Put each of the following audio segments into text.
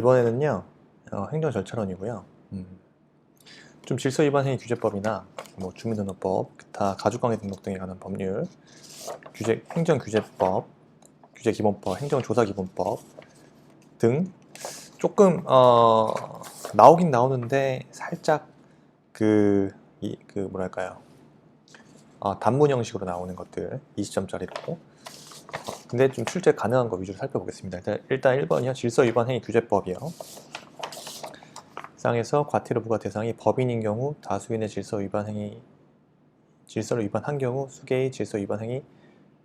이번에는요 행정 절차론이고요. 좀 질서 위반 행위 규제법이나 뭐 주민등록법, 기타 가족관계 등록 등에 관한 법률, 행정규제법, 규제기본법, 행정조사기본법 등 조금 나오긴 나오는데 살짝 뭐랄까요, 단문 형식으로 나오는 것들 20점짜리로. 근데 좀 출제 가능한 거 위주로 살펴보겠습니다. 일단 1번이요. 질서 위반 행위 규제법이요. 상에서 과태료 부과 대상이 법인인 경우, 다수인의 질서를 위반한 경우 수개의 질서 위반 행위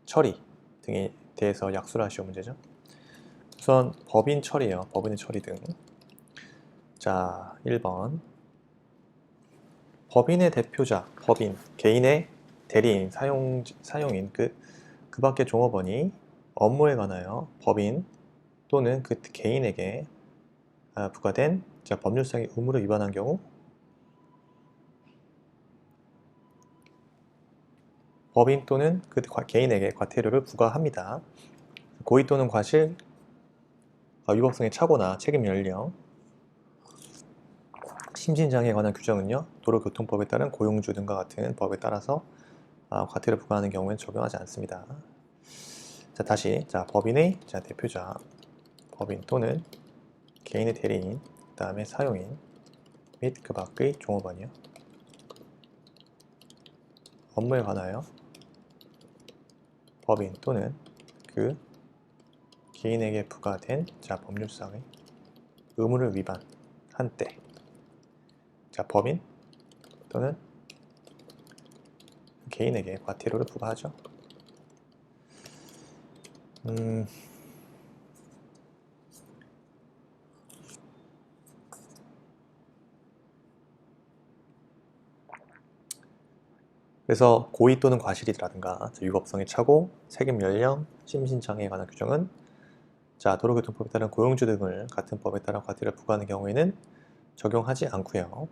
처리 등에 대해서 약수를 하시오 문제죠. 우선 법인 처리요. 법인의 처리 등. 자, 1번. 법인의 대표자, 법인, 개인의 대리인, 사용인, 그 밖의 종업원이 업무에 관하여 법인 또는 그 개인에게 부과된 법률상의 의무를 위반한 경우 법인 또는 그 개인에게 과태료를 부과합니다. 고의 또는 과실, 위법성의 착오나 책임 연령, 심신장애에 관한 규정은요, 도로교통법에 따른 고용주 등과 같은 법에 따라서 과태료 부과하는 경우에는 적용하지 않습니다. 자, 다시 법인의 대표자, 법인 또는 개인의 대리인, 그 다음에 사용인 및 그 밖의 종업원이요. 업무에 관하여 법인 또는 그 개인에게 부과된 법률상의 의무를 위반한 때, 법인 또는 개인에게 과태료를 부과하죠. 그래서 고의 또는 과실이라든가 위법성의 착오, 책임 연령, 심신장애에 관한 규정은 도로교통법에 따른 고용주 등을 같은 법에 따라 과태료를 부과하는 경우에는 적용하지 않고요.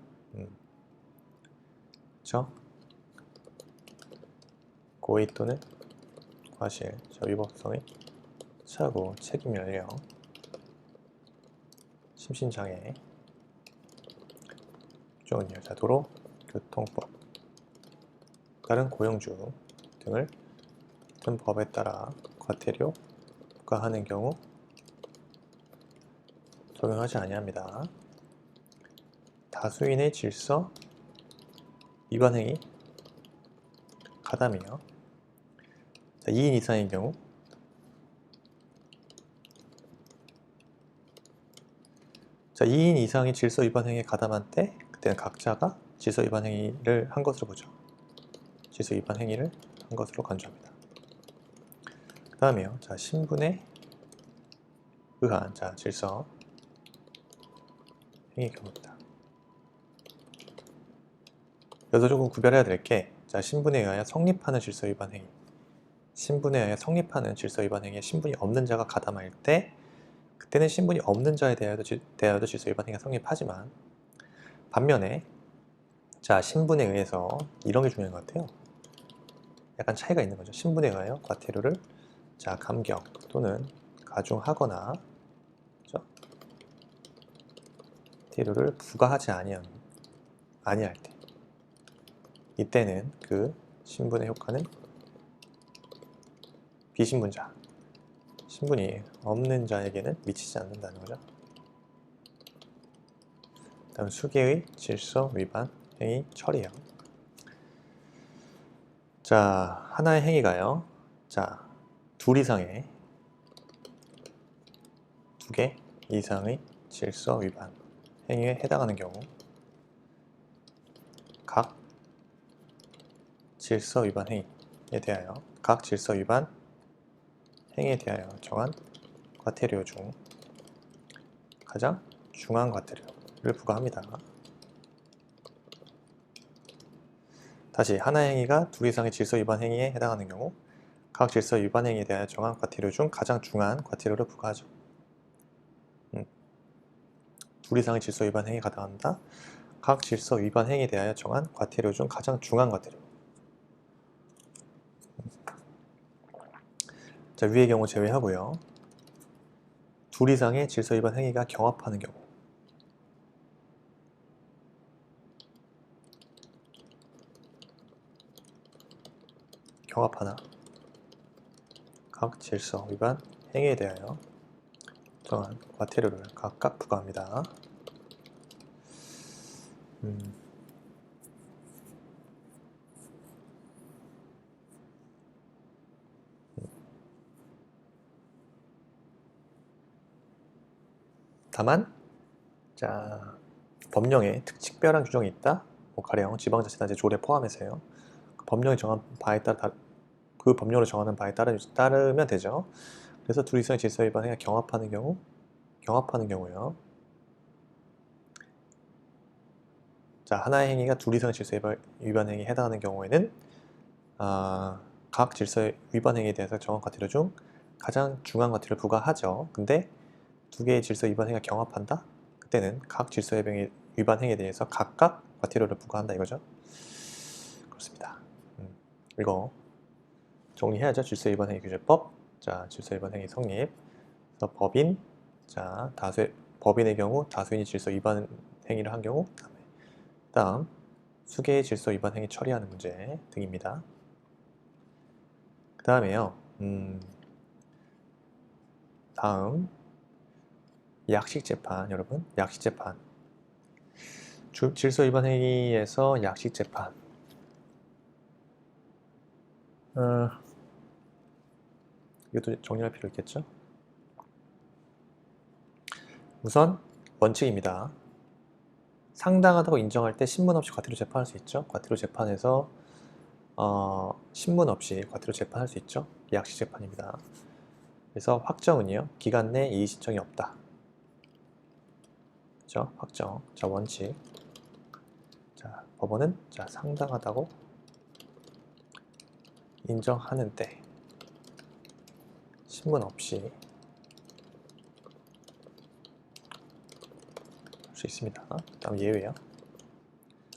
그렇죠? 고의 또는 과실, 위법성의 착오, 책임 연령, 심신장애 규정은요. 도로교통법 다른 고용주 등을 같은 법에 따라 과태료 부과하는 경우 적용하지 아니합니다. 다수인의 질서 위반 행위 가담이요. 2인 이상인 경우 자, 2인 이상이 질서 위반 행위에 가담한 때 그때는 각자가 질서 위반 행위를 한 것으로 보죠. 질서 위반 행위를 한 것으로 간주합니다. 그 다음에요. 신분에 의한 질서 행위 경우입니다. 여기서 조금 구별해야 될 게 신분에 의하여 성립하는 질서 위반 행위, 신분에 의하여 성립하는 질서 위반 행위에 신분이 없는 자가 가담할 때 그때는 신분이 없는 자에 대하여도 질서 위반 행위가 성립하지만, 반면에 신분에 의해서 이런 게 중요한 것 같아요. 약간 차이가 있는 거죠. 신분에 의하여 과태료를 감경 또는 가중하거나 과태료를 부과하지 아니할 때, 이때는 그 신분의 효과는 비신분자, 신분이 없는 자에게는 미치지 않는다는 거죠. 다음 수개의 질서 위반 행위 처리요. 하나의 행위가요. 둘 이상의, 2개 이상의 질서 위반 행위에 해당하는 경우 각 질서 위반 행위에 대하여 정한 과태료 중 가장 중한 과태료를 부과합니다. 다시 하나의 행위가 둘 이상의 질서 위반 행위에 해당하는 경우 각 질서 위반 행위에 대하여 정한 과태료 중 가장 중한 과태료를 부과하죠. 둘 이상의 질서 위반 행위가 가담한다. 각 질서 위반 행위에 대하여 정한 과태료 중 가장 중한 과태료. 위의 경우 제외하고요. 둘 이상의 질서 위반 행위가 경합하는 경우. 경합하나 각 질서 위반 행위에 대하여 정한 과태료를 각각 부과합니다. 다만 자 법령에 특별한 규정이 있다. 뭐 가령 지방자치단체 조례 포함해서요. 그 법령이 정한 바에 따라 그 법령으로 정하는 바에 따르면 되죠. 그래서 둘 이상의 질서 위반 행위가 경합하는 경우요. 자, 하나의 행위가 둘 이상의 질서 위반 행위에 해당하는 경우에는 각 질서 위반 행위에 대해서 정한 과태료 중 가장 중한 과태료를 부과하죠. 근데 두 개의 질서 위반 행위가 경합한다? 그때는 각 질서 위반 행위에 대해서 각각 과태료를 부과한다 이거죠. 그렇습니다. 이거 정리해야죠. 질서 위반 행위 규제법. 자, 질서 위반 행위 성립. 그래서 법인. 자, 법인의 경우 다수인이 질서 위반 행위를 한 경우. 다음 수개의 질서 위반 행위 처리하는 문제 등입니다. 그 다음에요. 다음 약식재판. 여러분 약식재판. 질서 위반 행위에서 약식재판. 이것도 정리할 필요 있겠죠? 우선 원칙입니다. 상당하다고 인정할 때 신문 없이 과태료 재판할 수 있죠. 과태료 재판에서 신문 없이 과태료 재판할 수 있죠. 약식 재판입니다. 그래서 확정은요. 기간 내 이의 신청이 없다. 그죠? 확정. 자, 원칙. 자, 법원은 자, 상당하다고 인정하는 때 신문 없이 할 수 있습니다. 다음 예외요.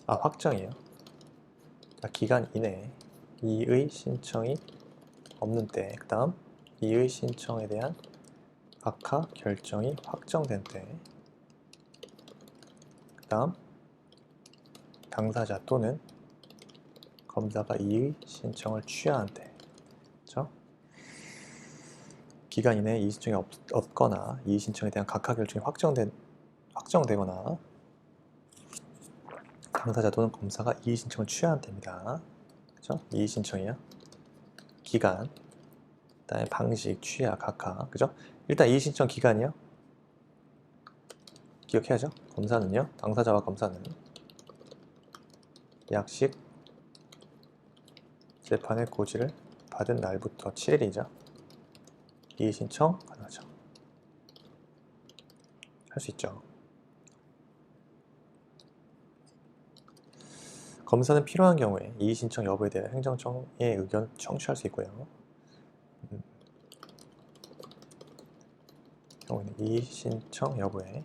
확정이에요. 자, 기간 이내에 이의 신청이 없는 때, 그 다음 이의 신청에 대한 각하 결정이 확정된 때, 그 다음 당사자 또는 검사가 이의 신청을 취하한 때, 그렇죠? 기간 이내에 이의 신청이 없거나 이의 신청에 대한 각하 결정이 확정되거나 당사자 또는 검사가 이의 신청을 취하한 때입니다. 그죠? 이의 신청이요. 기간, 그다음에 방식, 취하, 각하, 그죠? 일단 이의 신청 기간이요. 기억해야죠. 검사는요. 당사자와 검사는 약식 재판의 고지를 받은 날부터 7일이죠. 이의 신청 가능하죠. 할 수 있죠. 검사는 필요한 경우에 이의 신청 여부에 대해 행정청의 의견 청취할 수 있고요. 경우에는 이의 신청 여부에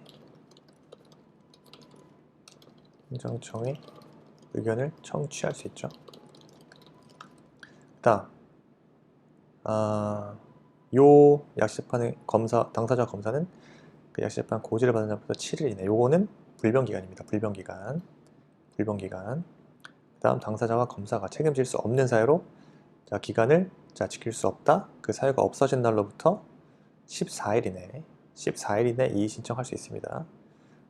행정청의 의견을 청취할 수 있죠. 다음, 요 약식재판의 당사자 검사는 그 약식재판 고지를 받은 날부터 7일 이내. 요거는 불변기간입니다. 불변기간. 그 다음 당사자와 검사가 책임질 수 없는 사유로 자, 기간을 지킬 수 없다. 그 사유가 없어진 날로부터 14일 이내 이의 신청할 수 있습니다.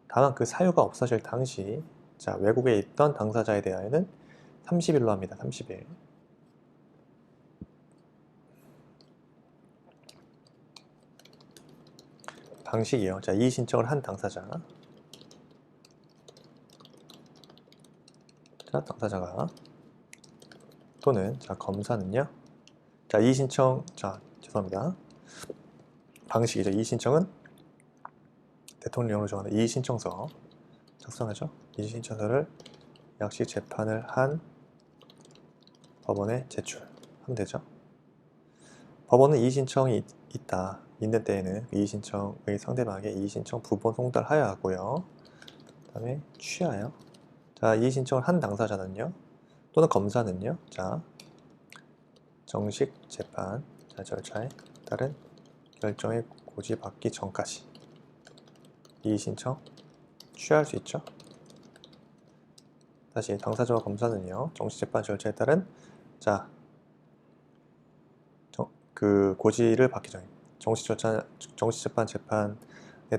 다만 그 사유가 없어질 당시 자, 외국에 있던 당사자에 대하여는 30일로 합니다. 30일. 방식이요. 자, 이의 신청을 한 당사자. 자, 당사자가 또는 자, 검사는요. 자, 이의 신청. 자, 죄송합니다. 방식이죠. 이의 신청은 대통령으로 정하는 이의 신청서 작성하죠. 이의 신청서를 약식 재판을 한 법원에 제출하면 되죠. 법원은 이의 신청이 있는 때에는 이의 신청의 상대방에게 이의 신청 부본 송달하여야 하고요. 그 다음에 취하여. 자, 이의 신청을 한 당사자는요. 또는 검사는요. 자, 정식 재판 자, 절차에 따른 결정의 고지받기 전까지 이의신청 취하할 수 있죠. 다시 당사자와 검사는요, 정식재판 절차에 따른 그 고지를 받기 전, 정식재판 재판에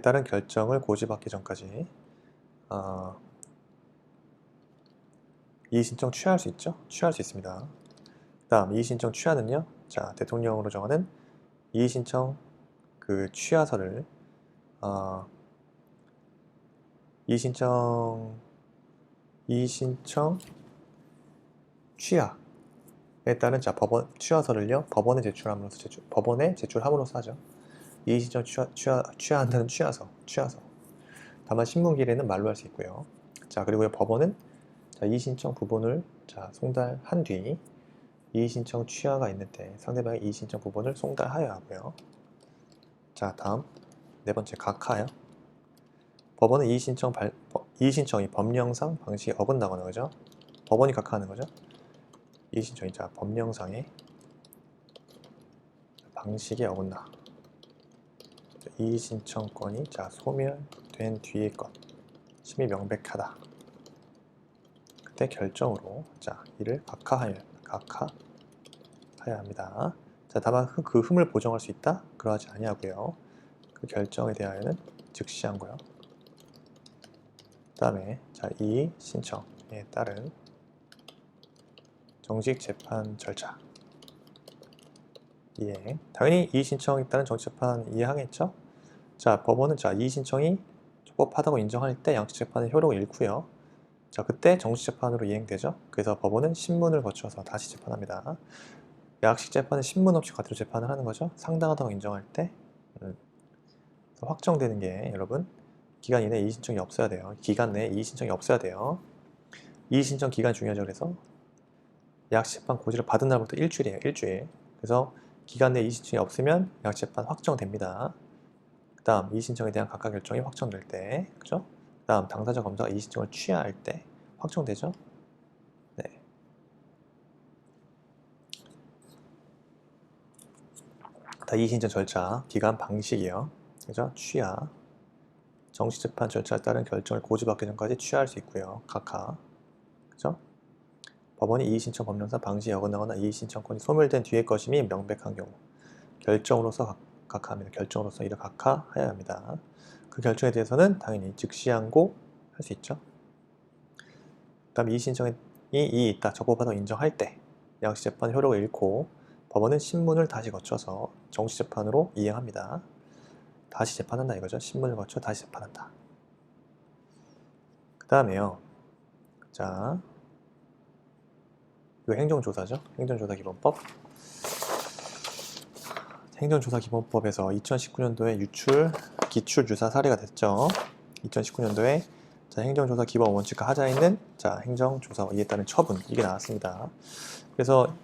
따른 결정을 고지받기 전까지 이의신청 취하할 수 있죠. 취하할 수 있습니다. 다음 이의신청 취하는요, 대통령으로 정하는 이의신청 그 취하서를 이의신청 취하에 따른 법원 취하서를요, 법원에 제출함으로써 하죠. 이의신청 취하한다는 취하서. 다만 신문기일에는 말로 할 수 있고요. 그리고 법원은 이의신청 부분을 송달한 뒤 이의신청 취하가 있는 때 상대방의 이의신청 부분을 송달하여야 하고요. 다음 네 번째 각하요. 법원은 이의신청이 법령상 방식에 어긋나거나, 그죠? 법원이 각하하는 거죠. 이의신청이 법령상의 방식에 어긋나 이의신청권이 소멸된 뒤의 것임이 명백하다. 그때 결정으로 이를 각하하여야 합니다. 다만 그 흠을 보정할 수 있다? 그러하지 아니하고요. 그 결정에 대하여는 즉시한고요. 그 다음에 이 신청에 따른 정식 재판 절차 이행. 당연히 이 신청에 따른 정식 재판 이행하겠죠. 법원은 이 신청이 적법하다고 인정할 때 양식 재판의 효력을 잃고요. 그때 정식 재판으로 이행되죠. 그래서 법원은 신문을 거쳐서 다시 재판합니다. 양식 재판은 신문 없이 과태료 재판을 하는 거죠. 상당하다고 인정할 때 확정되는 게, 여러분, 기간 이내에 이의신청이 없어야 돼요. 기간 내에 이의신청이 없어야 돼요. 이의신청 기간이 중요하죠. 그래서 양식재판 고지를 받은 날부터 일주일이에요. 일주일. 그래서 기간 내에 이의신청이 없으면 양식재판 확정됩니다. 그 다음 이의신청에 대한 각하 결정이 확정될 때, 그죠? 그 다음 당사자 검사가 이의신청을 취하할 때 확정되죠? 네. 이의신청 절차, 기간 방식이요. 그죠? 취하. 정식재판 절차에 따른 결정을 고지받기 전까지 취하할 수 있고요. 각하. 그죠? 법원이 이의신청 법령상 방식이 어긋나거나 이의신청권이 소멸된 뒤의 것임이 명백한 경우 결정으로서 각하합니다. 결정으로서 이를 각하하여야 합니다. 그 결정에 대해서는 당연히 즉시 항고할 수 있죠. 그 다음 이의신청이 있다, 적법하다고 인정할 때 양식재판 효력을 잃고 법원은 신문을 다시 거쳐서 정식재판으로 이행합니다. 다시 재판한다 이거죠. 신문을 거쳐 다시 재판한다. 그 다음에요. 이거 행정조사죠. 행정조사기본법. 행정조사기본법에서 2019년도에 기출유사 사례가 됐죠. 2019년도에 행정조사 기본 원칙과 하자에 있는 행정조사 이에 따른 처분, 이게 나왔습니다. 그래서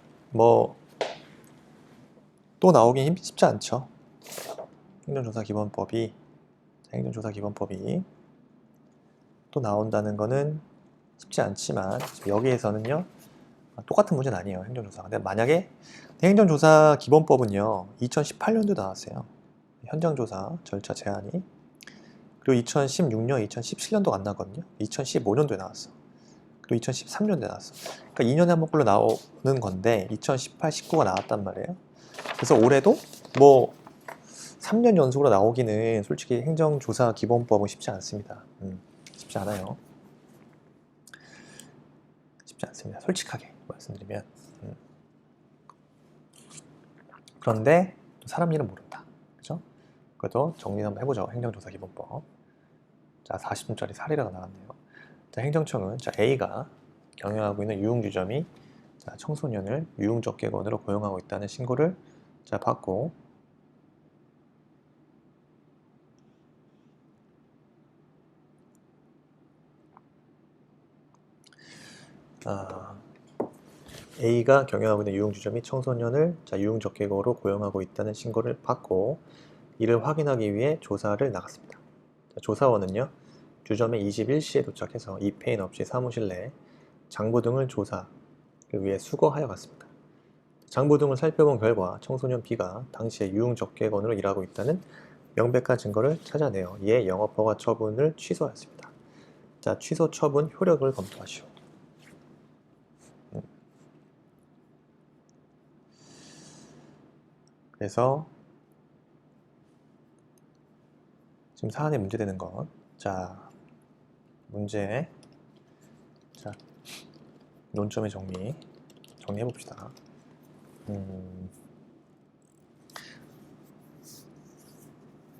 또 나오긴 쉽지 않죠. 행정조사기본법이 또 나온다는 거는 쉽지 않지만 여기에서는요, 똑같은 문제는 아니에요. 행정조사. 근데 만약에 행정조사기본법은요 2018년도 나왔어요. 현장조사 절차 제한이. 그리고 2016년, 2017년도 안 나왔거든요. 2015년도에 나왔어. 그리고 2013년도에 나왔어. 그러니까 2년에 한 번꼴로 나오는 건데 2018, 19가 나왔단 말이에요. 그래서 올해도 3년 연속으로 나오기는 솔직히 행정조사기본법은 쉽지 않습니다. 쉽지 않아요. 쉽지 않습니다. 솔직하게 말씀드리면. 그런데 사람 일은 모른다. 그죠? 그것도 정리 한번 해보죠. 행정조사기본법. 40분짜리 사례가 나왔네요. 행정청은 A가 경영하고 있는 유흥주점이 청소년을 유흥접객원으로 고용하고 있다는 신고를 받고 A가 경영하고 있는 유흥주점이 청소년을 유흥접객원으로 고용하고 있다는 신고를 받고 이를 확인하기 위해 조사를 나갔습니다. 조사원은요, 주점에 21시에 도착해서 입회인 없이 사무실 내 장부 등을 조사를 위해 수거하여 갔습니다. 장부 등을 살펴본 결과 청소년 B가 당시에 유흥접객원으로 일하고 있다는 명백한 증거를 찾아내어 이에 영업허가 처분을 취소하였습니다. 자, 취소 처분 효력을 검토하시오. 그래서 지금 사안에 문제되는 건, 자, 문제, 자, 논점의 정리해 봅시다.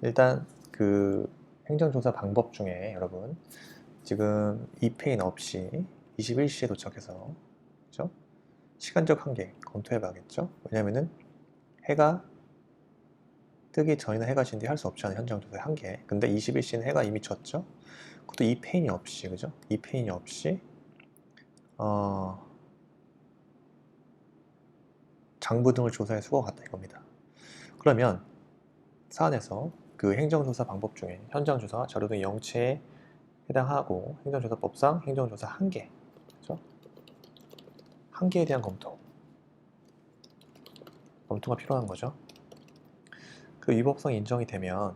일단 그 행정조사 방법 중에 여러분 지금 이페인 없이 21시에 도착해서, 그죠? 시간적 한계 검토해 봐야겠죠? 왜냐면은 해가 뜨기 전이나 해가 진 뒤 할 수 없지 않은 현장조사의 한계. 근데 21시는 해가 이미 졌죠? 그것도 이페인이 없이, 그죠? 이페인이 없이 장부 등을 조사해 수고가 갔다 이겁니다. 그러면 사안에서 그 행정조사 방법 중에 현장조사 자료 등 영체에 해당하고 행정조사법상 행정조사 한계, 그죠? 한계에 대한 검토가 필요한 거죠. 그 위법성이 인정이 되면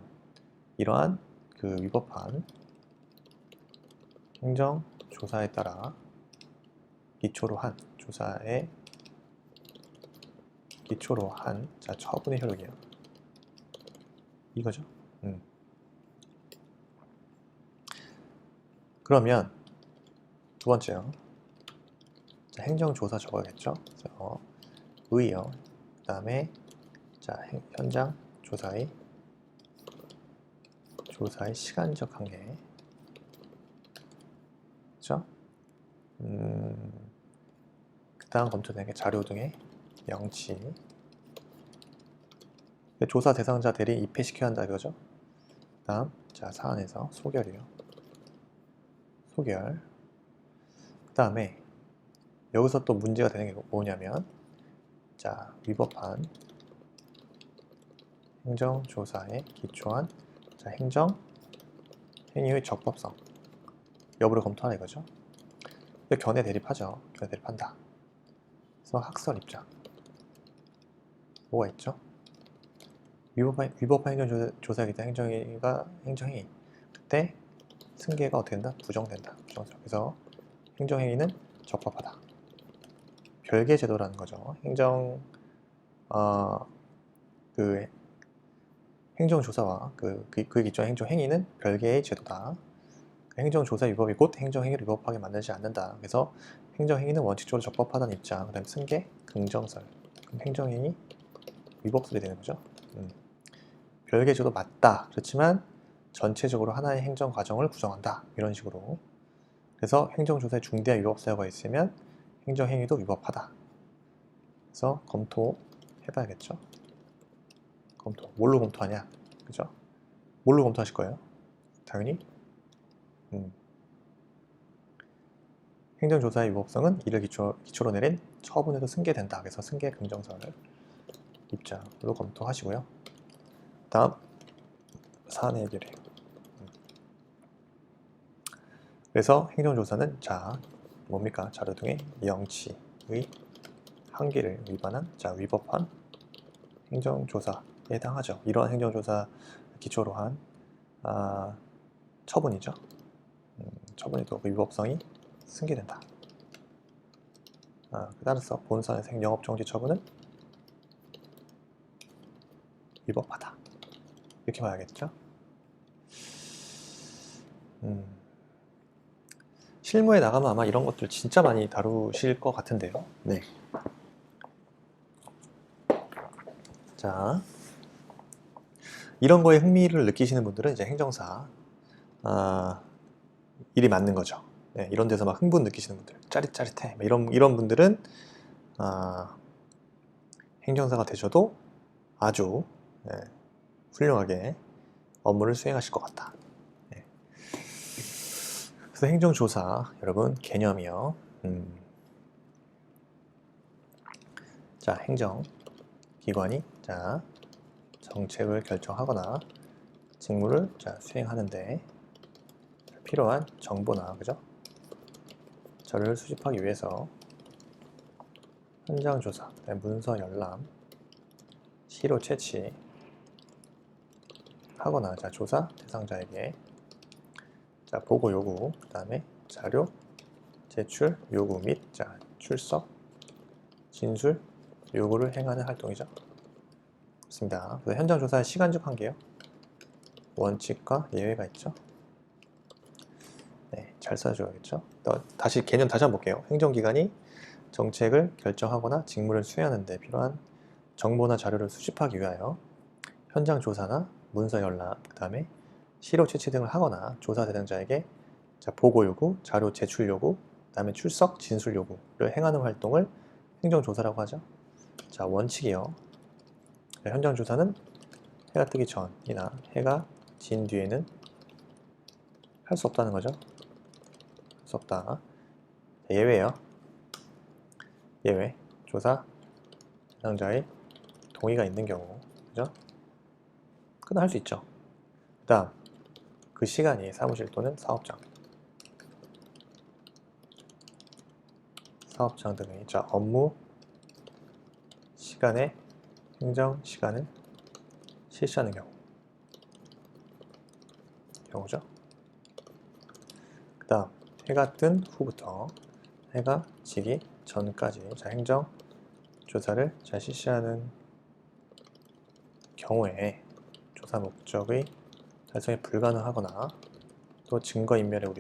이러한 그 위법한 행정조사에 따라 기초로 한 조사에 기초로 한 자, 처분의 효력이에요. 이거죠. 그러면 두 번째요. 자, 행정조사 적어야겠죠. 의요. 그 다음에 자, 현장 조사의 시간적 한계. 그죠? 그 다음 검토되는 게 자료 등의 명치. 조사 대상자 대리 입회시켜야 한다 이거죠. 그 다음 자, 사안에서 소결이요. 소결. 그 다음에 여기서 또 문제가 되는 게 뭐냐면, 자, 위법한 행정조사에 기초한 자, 행위의 적법성 여부를 검토하라 이거죠. 견해 대립하죠. 견해 대립한다. 그래서 학설 입장 뭐가 있죠? 위법한 행정조사이기 때문에 행정행위 그때 승계가 어떻게 된다? 부정된다. 부정적. 그래서 행정행위는 적법하다. 별개 제도라는 거죠. 그 행정조사와 그에 기초한 행정행위는 별개의 제도다. 행정조사 위법이 곧 행정행위를 위법하게 만들지 않는다. 그래서 행정행위는 원칙적으로 적법하다는 입장. 그 다음에 승계, 긍정설. 그럼 행정행위 위법설이 되는 거죠. 별개 제도 맞다. 그렇지만 전체적으로 하나의 행정과정을 구성한다. 이런 식으로. 그래서 행정조사에 중대한 위법 사유가 있으면 행정행위도 위법하다. 그래서 검토해봐야겠죠. 뭘로 검토하냐? 그죠? 뭘로 검토하실 거예요? 당연히 행정조사의 위법성은 이를 기초로 내린 처분에도 승계된다. 그래서 승계 긍정설 입장으로 검토하시고요. 다음 사안의 해결이에요. 그래서 행정조사는 자 뭡니까? 자료 등의 명치의 한계를 위반한 자 위법한 행정조사에 해당하죠. 이러한 행정조사 기초로 한 처분이죠. 처분에도 그 위법성이 승계된다. 따라서 본사에서 영업정지 처분은 위법하다. 이렇게 봐야겠죠. 실무에 나가면 아마 이런 것들 진짜 많이 다루실 것 같은데요. 네. 자, 이런 거에 흥미를 느끼시는 분들은 이제 행정사 일이 맞는 거죠. 네, 이런 데서 막 흥분 느끼시는 분들, 짜릿짜릿해 이런 분들은 행정사가 되셔도 아주 훌륭하게 업무를 수행하실 것 같다. 네. 그래서 행정조사 여러분 개념이요. 자, 행정기관이 자 정책을 결정하거나 직무를 자 수행하는데 필요한 정보나 그죠? 자료를 수집하기 위해서 현장 조사, 문서 열람, 시료 채취 하거나 자 조사 대상자에게 자 보고 요구 그 다음에 자료 제출 요구 및 자 출석 진술 요구를 행하는 활동이죠. 그렇습니다. 그래서 현장 조사의 시간적 한계요. 원칙과 예외가 있죠. 네, 잘 써줘야겠죠. 다시 개념 다시 한번 볼게요. 행정기관이 정책을 결정하거나 직무를 수행하는 데 필요한 정보나 자료를 수집하기 위하여 현장 조사나 문서 연락, 그 다음에 시료 채취 등을 하거나 조사 대상자에게 자, 보고 요구, 자료 제출 요구, 그 다음에 출석, 진술 요구를 행하는 활동을 행정조사라고 하죠. 자, 원칙이요. 현장 조사는 해가 뜨기 전이나 해가 진 뒤에는 할 수 없다는 거죠. 할 수 없다. 예외요. 예외. 조사 대상자의 동의가 있는 경우, 그죠? 그건 할 수 있죠. 그 다음, 그 시간이 사무실 또는 사업장 등의 자, 업무 시간에 행정 시간을 실시하는 경우죠. 그 다음, 해가 뜬 후부터 해가 지기 전까지 자, 행정 조사를 자, 실시하는 경우에 조사 목적의 달성이 불가능하거나 또 증거인멸의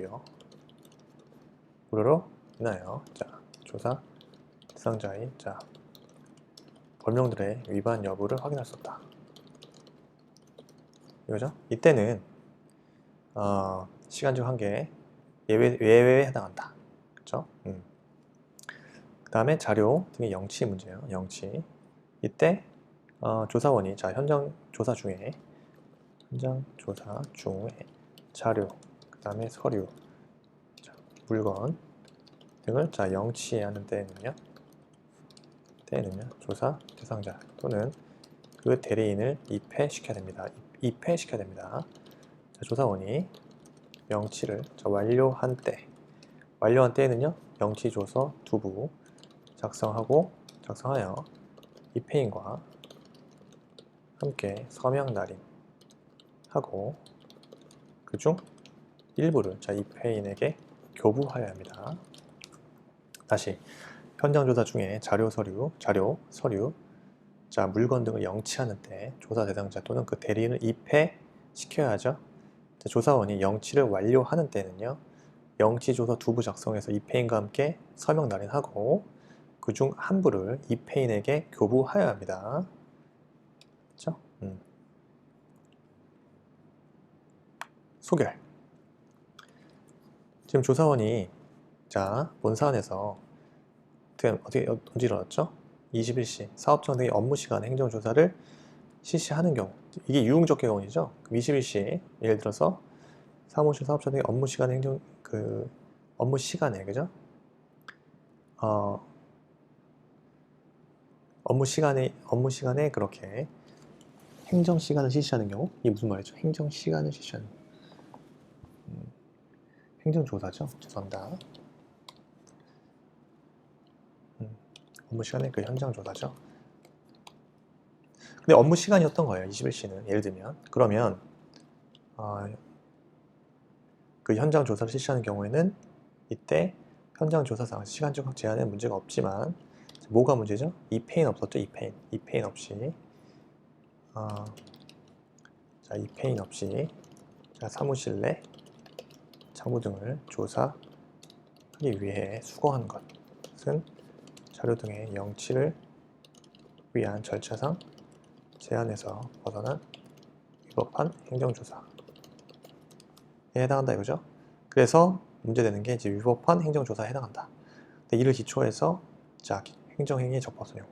우려로 인하여 자, 조사 대상자의 자, 법령들의 위반 여부를 확인할 수 없다. 이거죠? 이때는 시간적 한계 예외에 해당한다. 그렇죠? 그 다음에 자료 등의 영치 문제예요. 영치. 이때 조사원이 자 현장 조사 중에 자료, 그 다음에 서류, 자, 물건 등을 자 영치하는 때에는요 조사 대상자 또는 그 대리인을 입회시켜야 됩니다. 입회시켜야 됩니다. 자, 조사원이 영치를 자, 완료한 때에는요 영치 조서 두부 작성하여 입회인과 함께 서명 날인하고 그중 일부를 자 입회인에게 교부하여야 합니다. 다시 현장 조사 중에 자료, 서류, 자 물건 등을 영치하는 때 조사 대상자 또는 그 대리인을 입회시켜야 하죠. 자, 조사원이 영치를 완료하는 때는요 영치 조서 두부 작성해서 입회인과 함께 서명 날인하고 그중 한 부를 입회인에게 교부하여야 합니다. 그렇죠? 소결. 지금 조사원이 자 본사안에서 어떻게 언제 일어났죠? 21시 사업장 등의 업무 시간 행정조사를 실시하는 경우 이게 유흥적 경우이죠. 21시 예를 들어서 사무실 사업장 등의 업무 시간 업무 시간에 그죠? 업무 시간에 그렇게 행정 시간을 실시하는 경우 이게 무슨 말이죠? 행정 시간을 실시하는 행정조사죠. 죄송합니다. 업무 시간에 그 현장 조사죠. 근데 업무 시간이었던 거예요. 21시는 예를 들면 그러면 그 현장 조사를 실시하는 경우에는 이때 현장 조사상 시간적 제한에 문제가 없지만 뭐가 문제죠? 입회인 없었죠. 입회인 없이 자 입회인 없이 자, 사무실 내 장부 등을 조사하기 위해 수거한 것은 자료 등의 영치를 위한 절차상 제한에서 벗어난 위법한 행정조사에 해당한다 이거죠. 그래서 문제되는 게 이제 위법한 행정조사에 해당한다. 근데 이를 기초해서 자 행정행위에 적법성 요구.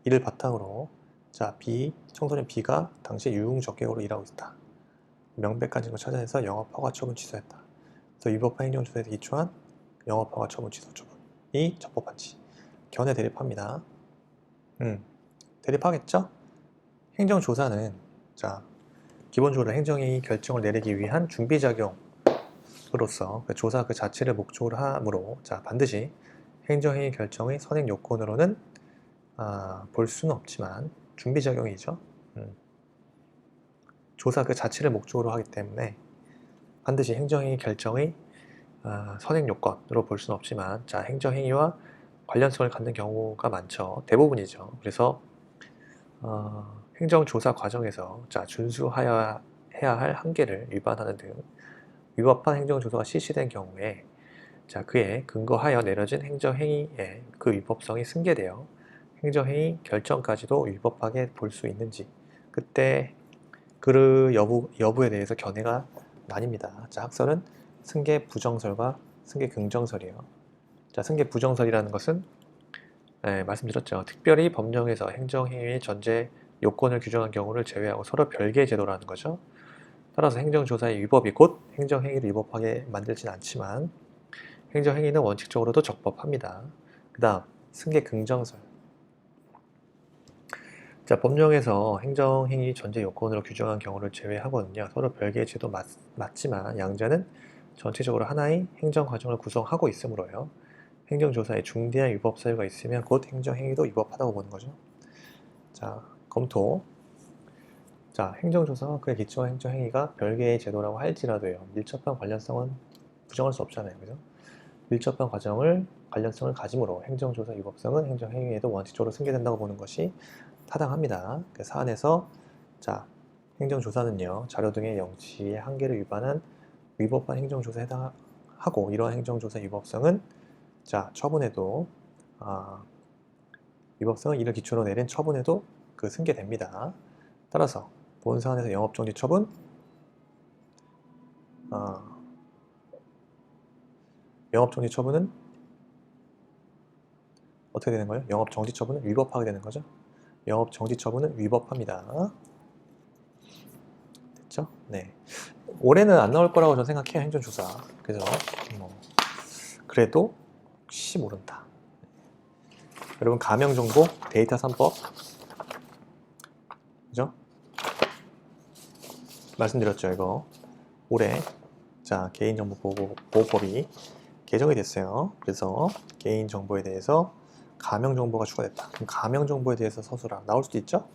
이를 바탕으로 자 청소년 B가 당시 유흥적객으로 일하고 있다. 명백한 증거 찾아내서 영업허가 처분 취소했다. 그래서 위법한 행정조사에 기초한 영업허가 처분 취소 처분이 적법한지 견해 대립합니다. 대립하겠죠? 행정조사는 자 기본적으로 행정행위 결정을 내리기 위한 준비작용으로서 그 조사 그 자체를 목적으로 하므로 자 반드시 행정행위 결정의 선행 요건으로는 볼 수는 없지만 준비작용이죠. 조사 그 자체를 목적으로 하기 때문에 반드시 행정행위 결정의 선행 요건으로 볼 수는 없지만, 자, 행정행위와 관련성을 갖는 경우가 많죠. 대부분이죠. 그래서 행정조사 과정에서 자, 준수하여야 할 한계를 위반하는 등 위법한 행정조사가 실시된 경우에 자, 그에 근거하여 내려진 행정행위의 그 위법성이 승계되어 행정행위 결정까지도 위법하게 볼 수 있는지, 그때 그 여부에 대해서 견해가 나뉩니다. 자, 학설은 승계 부정설과 승계 긍정설이에요. 자, 승계 부정설이라는 것은 말씀드렸죠. 특별히 법령에서 행정행위의 전제 요건을 규정한 경우를 제외하고 서로 별개의 제도라는 거죠. 따라서 행정조사의 위법이 곧 행정행위를 위법하게 만들지는 않지만 행정행위는 원칙적으로도 적법합니다. 그 다음 승계 긍정설. 자, 법령에서 행정행위 전제 요건으로 규정한 경우를 제외하거든요. 서로 별개의 제도 맞지만 양자는 전체적으로 하나의 행정과정을 구성하고 있으므로요. 행정조사에 중대한 위법 사유가 있으면 곧 행정행위도 위법하다고 보는 거죠. 자, 검토. 자, 행정조사와 그에 기초한 행정행위가 별개의 제도라고 할지라도요. 밀접한 관련성은 부정할 수 없잖아요. 그죠? 밀접한 관련성을 가지므로 행정조사 위법성은 행정행위에도 원칙적으로 승계된다고 보는 것이 타당합니다. 그 사안에서 자, 행정조사는요. 자료 등의 영치의 한계를 위반한 위법한 행정조사에 해당하고 이러한 행정조사 위법성은 자, 처분에도 위법성은 이를 기초로 내린 처분에도 그 승계됩니다. 따라서 본 사안에서 영업정지 처분 영업정지 처분은 어떻게 되는 거예요? 영업정지 처분은 위법하게 되는 거죠. 영업정지 처분은 위법합니다. 됐죠? 네. 올해는 안 나올 거라고 저는 생각해요. 행정조사. 그래서 그래도 혹시 모른다. 여러분 가명정보 데이터 3법 그죠? 말씀드렸죠. 이거 올해 자 개인정보보호법이 개정이 됐어요. 그래서 개인정보에 대해서 가명정보가 추가됐다. 그럼 가명정보에 대해서 서술아 나올 수도 있죠?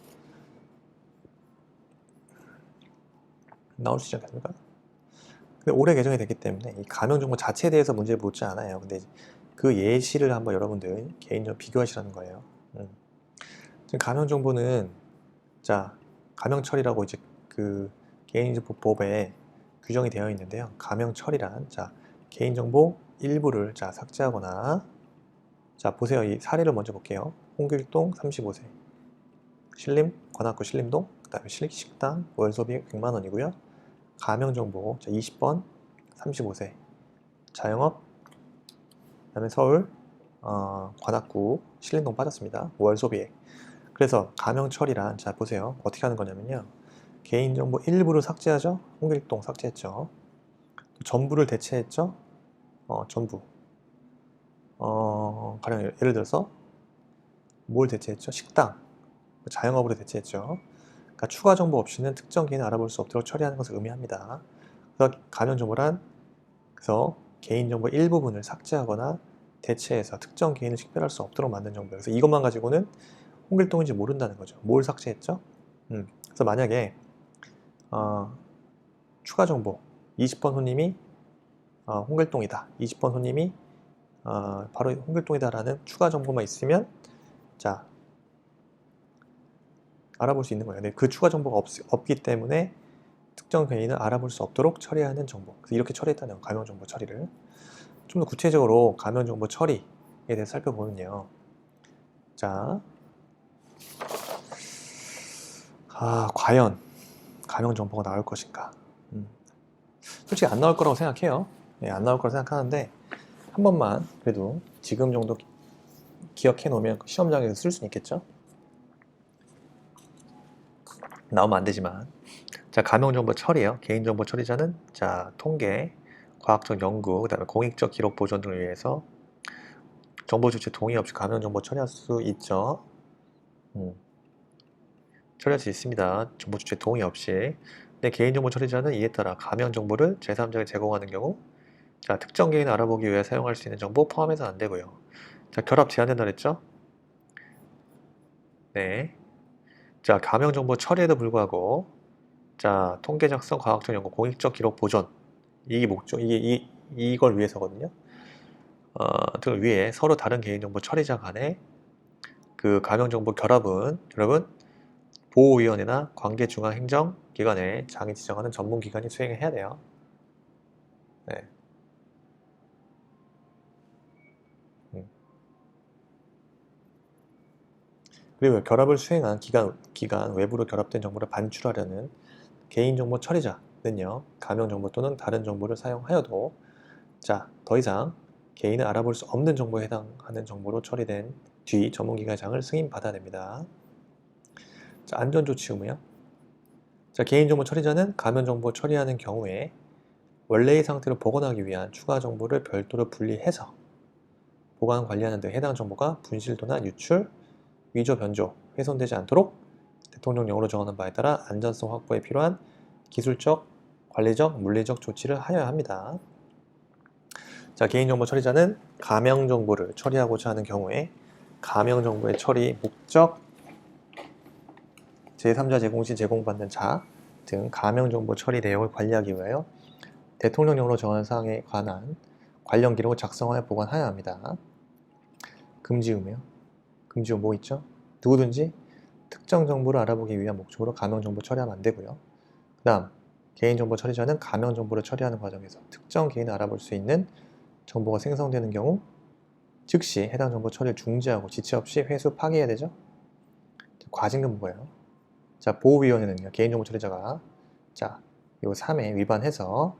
나올 수 있지 않겠습니까? 근데 올해 개정이 됐기 때문에 이 가명정보 자체에 대해서 문제를 묻지 않아요. 근데 그 예시를 한번 여러분들 개인정보 비교하시라는 거예요. 지금 가명정보는 자 가명처리라고 이제 그 개인정보법에 규정이 되어 있는데요. 가명처리란 자 개인정보 일부를 자 삭제하거나 자 보세요. 이 사례를 먼저 볼게요. 홍길동 35세 신림 관악구 신림동 그 다음에 식당 월소비 100만 원이고요. 가명정보 자 20번 35세 자영업 그 다음에 서울 관악구 신림동 빠졌습니다. 월소비액. 그래서 가명처리란 자 보세요. 어떻게 하는 거냐면요. 개인정보 일부를 삭제하죠. 홍길동 삭제했죠. 전부를 대체했죠. 전부. 가령 예를 들어서 뭘 대체했죠? 식당. 자영업으로 대체했죠. 그러니까 추가 정보 없이는 특정 개인을 알아볼 수 없도록 처리하는 것을 의미합니다. 그래서 가명정보란 그래서 개인정보 일부분을 삭제하거나 대체해서 특정 개인을 식별할 수 없도록 만든 정보예요. 그래서 이것만 가지고는 홍길동인지 모른다는 거죠. 뭘 삭제했죠? 그래서 만약에 추가 정보 20번 손님이 홍길동이다. 20번 손님이 바로 홍길동이다라는 추가 정보만 있으면 자 알아볼 수 있는 거예요. 근데 그 추가 정보가 없기 때문에 특정 개인을 알아볼 수 없도록 처리하는 정보. 그래서 이렇게 처리했다는 거예요. 가명정보 처리를. 좀 더 구체적으로 가명정보 처리에 대해서 살펴보면요. 자, 과연 가명정보가 나올 것인가? 솔직히 안 나올 거라고 생각해요. 네, 안 나올 거라고 생각하는데 한 번만 그래도 지금 정도 기억해 놓으면 시험장에서 쓸 수는 있겠죠? 나오면 안 되지만 자 가명정보 처리요. 개인정보 처리자는 자 통계, 과학적 연구, 그 다음에 공익적 기록 보존 등을 위해서 정보 주체 동의 없이 가명정보 처리할 수 있죠. 처리할 수 있습니다. 정보 주체 동의 없이. 근데 개인정보 처리자는 이에 따라 가명정보를 제3자에게 제공하는 경우 자 특정 개인을 알아보기 위해 사용할 수 있는 정보 포함해서 안 되고요. 자 결합 제한된다 그랬죠? 네. 자 가명정보 처리에도 불구하고 자, 통계 작성, 과학적 연구, 공익적 기록 보존. 이게 목적, 이걸 위해서거든요. 등을 위해 서로 다른 개인정보 처리자 간의 그 가명정보 결합은 여러분 보호위원회나 관계중앙행정기관에 장이 지정하는 전문기관이 수행해야 돼요. 네. 그리고 결합을 수행한 기관 외부로 결합된 정보를 반출하려는 개인정보 처리자는요, 가명정보 또는 다른 정보를 사용하여도 자, 더 이상 개인을 알아볼 수 없는 정보에 해당하는 정보로 처리된 뒤 전문기관의 장을 승인받아야 됩니다. 자, 안전조치 의무요. 자, 개인정보 처리자는 가명정보 처리하는 경우에 원래의 상태로 복원하기 위한 추가 정보를 별도로 분리해서 보관 관리하는 등 해당 정보가 분실도나 유출, 위조, 변조, 훼손되지 않도록 대통령령으로 정하는 바에 따라 안전성 확보에 필요한 기술적, 관리적, 물리적 조치를 하여야 합니다. 자, 개인정보 처리자는 가명정보를 처리하고자 하는 경우에 가명정보의 처리 목적, 제3자 제공 시 제공받는 자 등 가명정보 처리 내용을 관리하기 위하여 대통령령으로 정한 사항에 관한 관련 기록을 작성하여 보관하여야 합니다. 금지 의무요. 금지 의무 뭐 있죠? 누구든지 특정 정보를 알아보기 위한 목적으로 가명정보 처리하면 안 되고요. 그 다음 개인정보 처리자는 가명정보를 처리하는 과정에서 특정 개인을 알아볼 수 있는 정보가 생성되는 경우 즉시 해당 정보 처리를 중지하고 지체 없이 회수 파기해야 되죠. 과징금 무고예요. 자, 보호위원회는요, 개인정보 처리자가 자, 요 3에 위반해서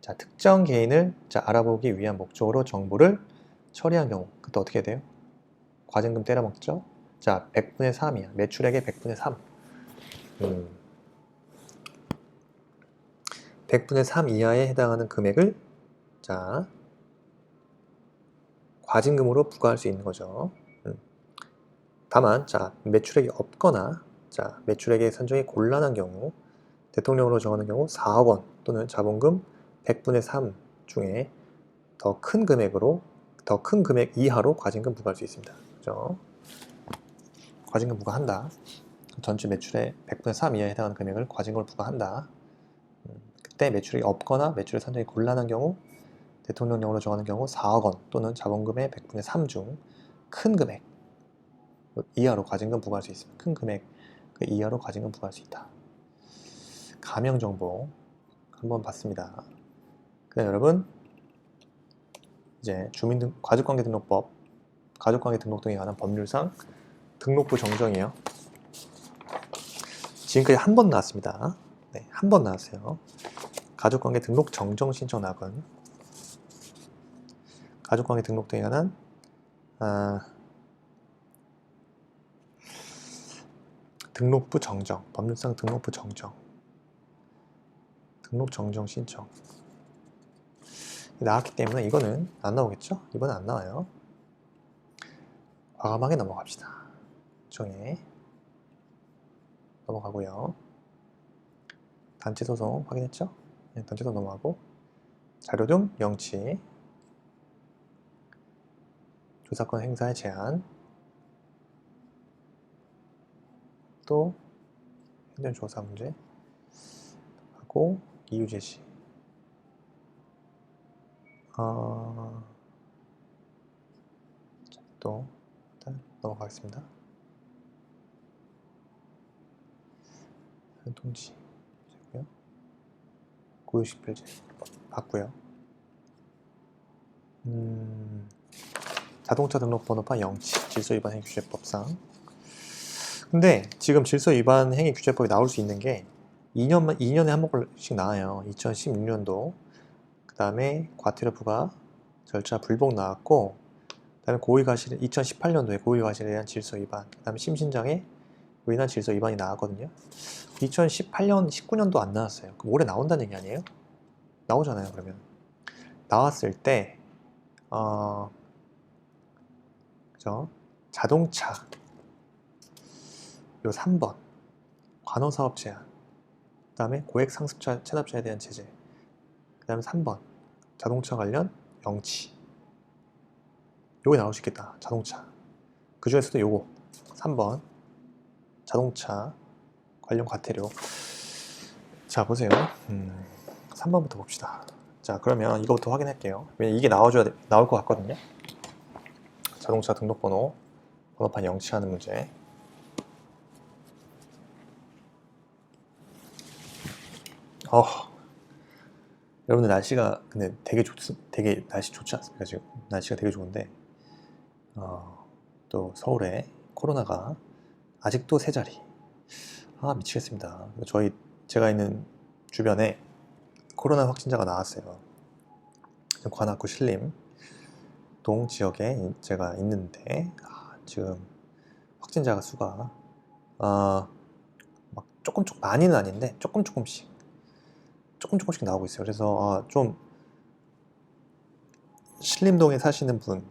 자, 특정 개인을 자, 알아보기 위한 목적으로 정보를 처리한 경우 그때 어떻게 돼요? 과징금 때려먹죠. 자, 100분의 3이야. 매출액의 100분의 3. 100분의 3 이하에 해당하는 금액을 자, 과징금으로 부과할 수 있는 거죠. 다만 자, 매출액이 없거나 자, 매출액의 산정이 곤란한 경우 대통령으로 정하는 경우 4억 원 또는 자본금 100분의 3 중에 더 큰 금액 이하로 과징금 부과할 수 있습니다. 그죠? 과징금 부과한다. 전체 매출의 100분의 3 이하에 해당하는 금액을 과징금을 부과한다. 그때 매출이 없거나 매출의 산정이 곤란한 경우 대통령령으로 정하는 경우 4억 원 또는 자본금의 100분의 3 중 큰 금액 이하로 과징금 부과할 수 있습니다. 큰 금액 그 이하로 과징금 부과할 수 있다. 가명정보 한번 봤습니다. 그다음 여러분 이제 가족관계등록법, 가족관계 등록 등에 관한 법률상 등록부 정정이에요. 지금까지 한 번 나왔습니다. 네, 한 번 나왔어요. 가족관계 등록 정정 신청락은 가족관계 등록 등에 관한 등록부 정정, 법률상 등록부 정정, 등록 정정 신청 나왔기 때문에 이거는 안 나오겠죠? 이번엔 안 나와요. 과감하게 넘어갑시다. 정에 넘어가고요. 단체 소송 확인했죠? 네, 단체 소송 넘어가고 자료 등 영치, 조사권 행사의 제한, 또 행정조사 문제 하고 이유 제시. 또 일단 넘어가겠습니다. 통지 고유식별제 봤고요. 자동차 등록번호판 영치 질서위반 행위규제법상. 근데 지금 질서위반 행위규제법이 나올 수 있는 게 2년에 한 번씩 나와요. 2016년도 그 다음에 과태료 부과 절차 불복 나왔고 그 다음에 고의과실 2018년도에 고의과실에 대한 질서위반 그 다음에 심신장애 인한 질서위반이 나왔거든요. 2018년 19년도 안 나왔어요. 그럼 올해 나온다는 얘기 아니에요? 나오잖아요. 그러면 나왔을 때 그죠? 자동차 요 3번 관호사업 제한 그 다음에 고액상습차 체납자에 대한 제재 그 다음에 3번 자동차 관련 영치 요게 나올 수 있겠다. 자동차 그 중에서도 요거 3번 자동차 관련 과태료 자, 보세요. 3번부터 봅시다. 자, 그러면 이거부터 확인할게요. 왜냐면 이게 나올 것 같거든요. 자동차 등록번호, 번호판 영치하는 문제. 여러분들 날씨가 근데 되게 날씨 좋지 않습니까? 지금 날씨가 되게 좋은데 또 서울에 코로나가 아직도 세 자리. 미치겠습니다. 제가 있는 주변에 코로나 확진자가 나왔어요. 관악구 신림동 지역에 제가 있는데 지금 확진자가 수가 막 조금 많이는 아닌데 조금씩 나오고 있어요. 그래서 좀 신림동에 사시는 분,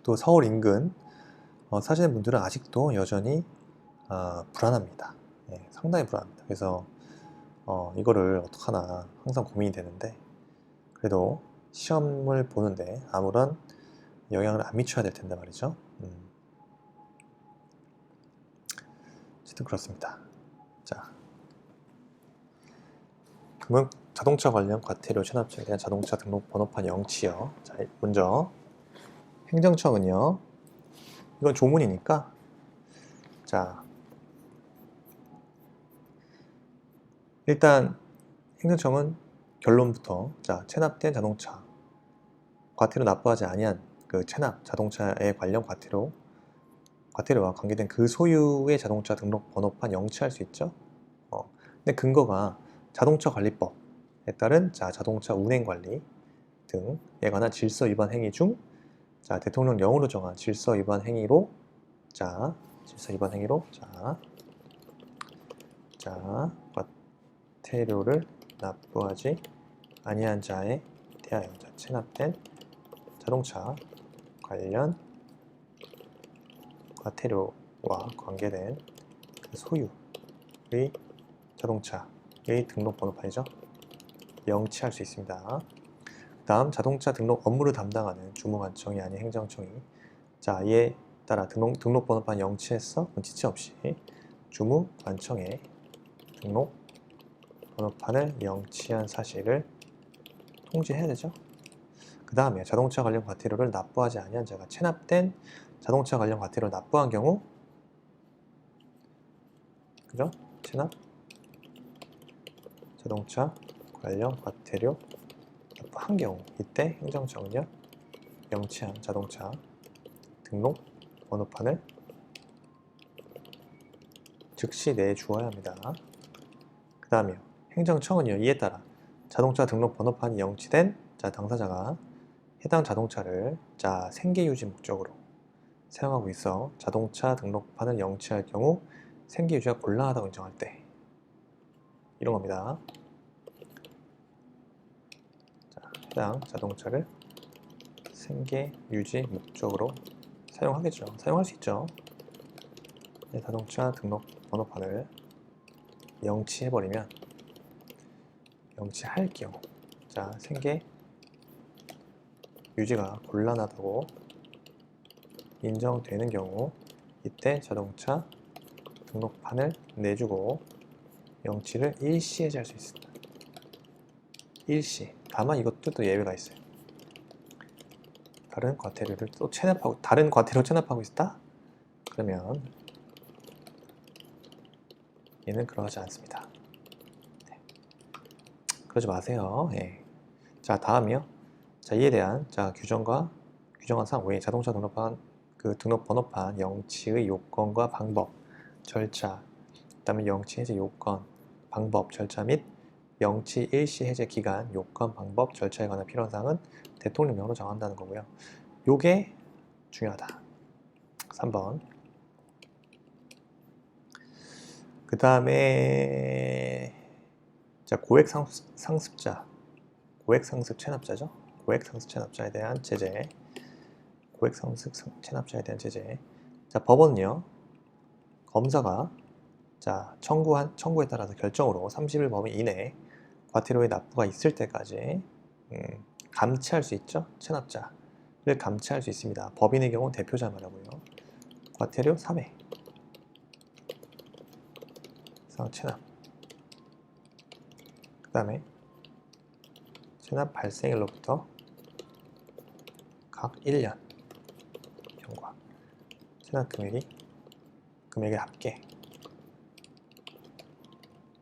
또 서울 인근 사시는 분들은 아직도 여전히 불안합니다. 상당히 불안합니다. 그래서 이거를 어떡하나 항상 고민이 되는데, 그래도 시험을 보는데 아무런 영향을 안 미쳐야 될 텐데 말이죠. 어쨌든 그렇습니다. 자, 그러면 자동차 관련 과태료 체납자에 대한 자동차 등록 번호판 영치요. 자, 먼저 행정청은요, 이건 조문이니까, 자, 일단 행정청은 결론부터, 자, 체납된 자동차 과태료 납부하지 아니한 그 체납 자동차에 관련 과태료와 관계된 그 소유의 자동차 등록 번호판 영치할 수 있죠. 근데 근거가 자동차 관리법에 따른 자동차 운행 관리 등에 관한 질서 위반 행위 중 대통령령으로 정한 질서 위반 행위로 과태료를 납부하지 아니한 자에 대하여 체납된 자동차 관련 과태료와 관계된 그 소유의 자동차의 등록 번호판이죠. 영치할 수 있습니다. 다음 자동차 등록 업무를 담당하는 주무관청이 아닌 행정청이 이에 따라 등록 번호판 영치했어? 지체 없이 주무관청에 등록 번호판을 영치한 사실을 통지해야 되죠. 그 다음에 자동차 관련 과태료를 납부하지 아니한 자가 체납된 자동차 관련 과태료를 납부한 경우, 그죠? 체납 자동차 관련 과태료 납부한 경우, 이때 행정청은요, 영치한 자동차 등록 번호판을 즉시 내주어야 합니다. 그 다음에 행정청은요, 이에 따라 자동차 등록 번호판이 영치된 당사자가 해당 자동차를 생계 유지 목적으로 사용하고 있어 자동차 등록판을 영치할 경우 생계 유지가 곤란하다고 인정할 때, 이런 겁니다. 해당 자동차를 생계 유지 목적으로 사용하겠죠. 사용할 수 있죠. 자동차 등록 번호판을 영치해버리면, 영치할 경우 생계 유지가 곤란하다고 인정되는 경우, 이때 자동차 등록판을 내주고 영치를 일시 해제할 수 있습니다. 일시. 다만 이것도 또 예외가 있어요. 다른 과태료 체납하고 있다? 그러면 얘는 그러하지 않습니다. 그러지 마세요. 다음이요. 이에 대한 규정한 사항 외에 자동차 등록판 등록 번호판 영치의 요건과 방법, 절차, 그다음에 영치 해제 요건, 방법, 절차 및 영치 일시 해제 기간, 요건, 방법, 절차에 관한 필요한 사항은 대통령령으로 정한다는 거고요. 요게 중요하다. 3번. 그 다음에 고액 상습 체납자죠. 고액 상습 체납자에 대한 제재. 고액 상습 체납자에 대한 제재. 법원은요, 검사가 청구에 따라서 결정으로 30일 범위 이내에 과태료의 납부가 있을 때까지 감치할 수 있죠. 체납자를 감치할 수 있습니다. 법인의 경우 대표자 말하고요. 과태료 3회 이상 체납 다음에 체납 발생일로부터 각 1년 경과 체납 금액의 합계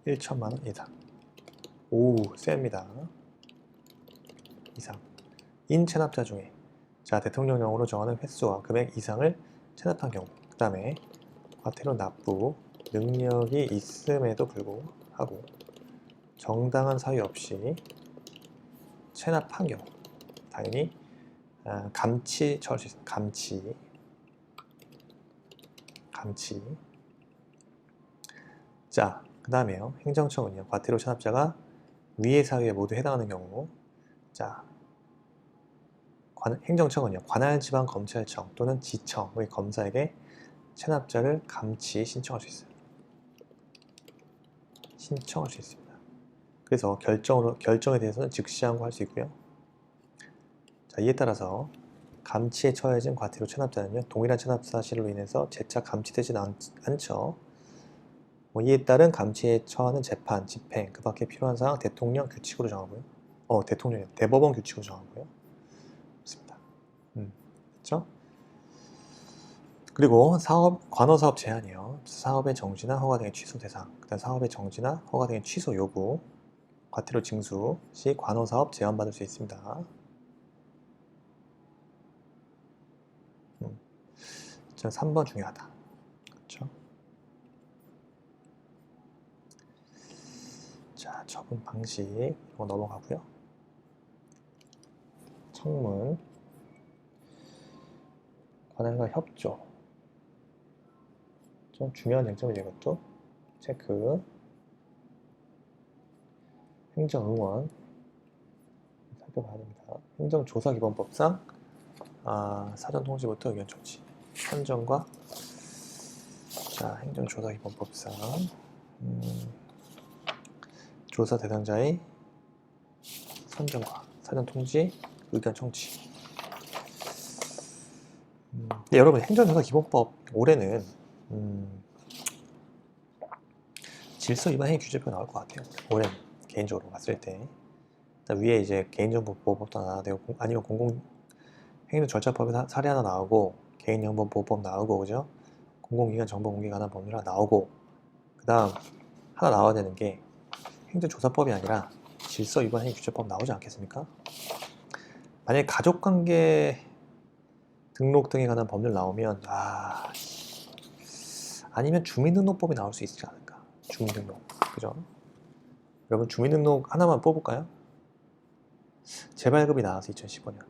1천만 원 이상. 오, 셉니다. 이상. 인 체납자 중에 자 대통령령으로 정하는 횟수와 금액 이상을 체납한 경우. 그 다음에 과태료 납부 능력이 있음에도 불구하고 정당한 사유 없이 체납한 경우 당연히 감치 처할 수 있습니다. 감치. 자, 그 다음에요. 행정처은요. 과태료 체납자가 위의 사유에 모두 해당하는 경우. 자, 행정처은요. 관할지방검찰청 또는 지청의 검사에게 체납자를 감치 신청할 수 있어요. 신청할 수 있습니다. 그래서 결정에 대해서는 즉시 항고할 수 있고요. 자, 이에 따라서 감치에 처해진 과태료 체납자는요. 동일한 체납 사실로 인해서 재차 감치되진 않죠. 이에 따른 감치에 처하는 재판, 집행, 그 밖에 필요한 사항 대통령 규칙으로 정하고요. 대법원 규칙으로 정하고요. 그렇습니다. 그렇죠? 그리고 관어사업 제한이요. 사업의 정지나 허가 등의 취소 대상, 그다음 사업의 정지나 허가 등의 취소 요구, 과태료 징수 시 관어사업 제한받을 수 있습니다. 자, 3번 중요하다. 그렇죠? 자, 처분 방식 이거 넘어가고요. 청문, 관할과 협조, 좀 중요한 쟁점이죠. 이것도 체크, 행정응원 살펴봐야 됩니다. 행정조사기본법상 사전통지부터 의견 조치, 선정과 자 행정조사기본법상 조사 대상자의 선정과 사전통지, 의견 청취. 여러분 행정조사기본법 올해는 질서 위반 행위 규제표가 나올 것 같아요. 올해는 개인적으로 봤을 때 위에 이제 개인정보보호법도 하나 되고 아니면 행정절차법에 사례 하나 나오고 개인정보보호법 나오고 그죠? 공공기관 정보공개 관한 법률 하나 나오고 그 다음 하나 나와야 되는 게 행정조사법이 아니라 질서 위반 행위 규제법 나오지 않겠습니까? 만약에 가족관계 등록 등에 관한 법률 나오면 아니면 주민등록법이 나올 수 있지 않을까? 주민등록 그죠? 여러분 주민등록 하나만 뽑을까요? 재발급이 나와서 2015년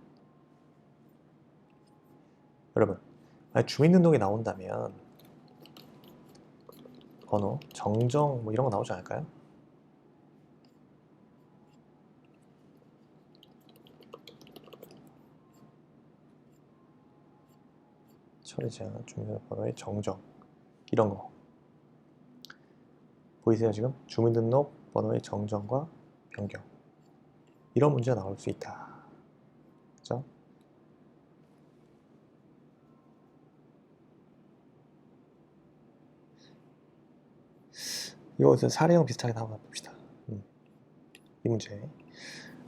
여러분 주민등록이 나온다면 번호, 정정 뭐 이런 거 나오지 않을까요? 처리 제한, 주민등록번호의 정정 이런 거 보이세요 지금? 주민등록번호의 정정과 변경 이런 문제가 나올 수 있다. 그죠? 이것을 사례형 비슷하게 한번 봅시다. 이 문제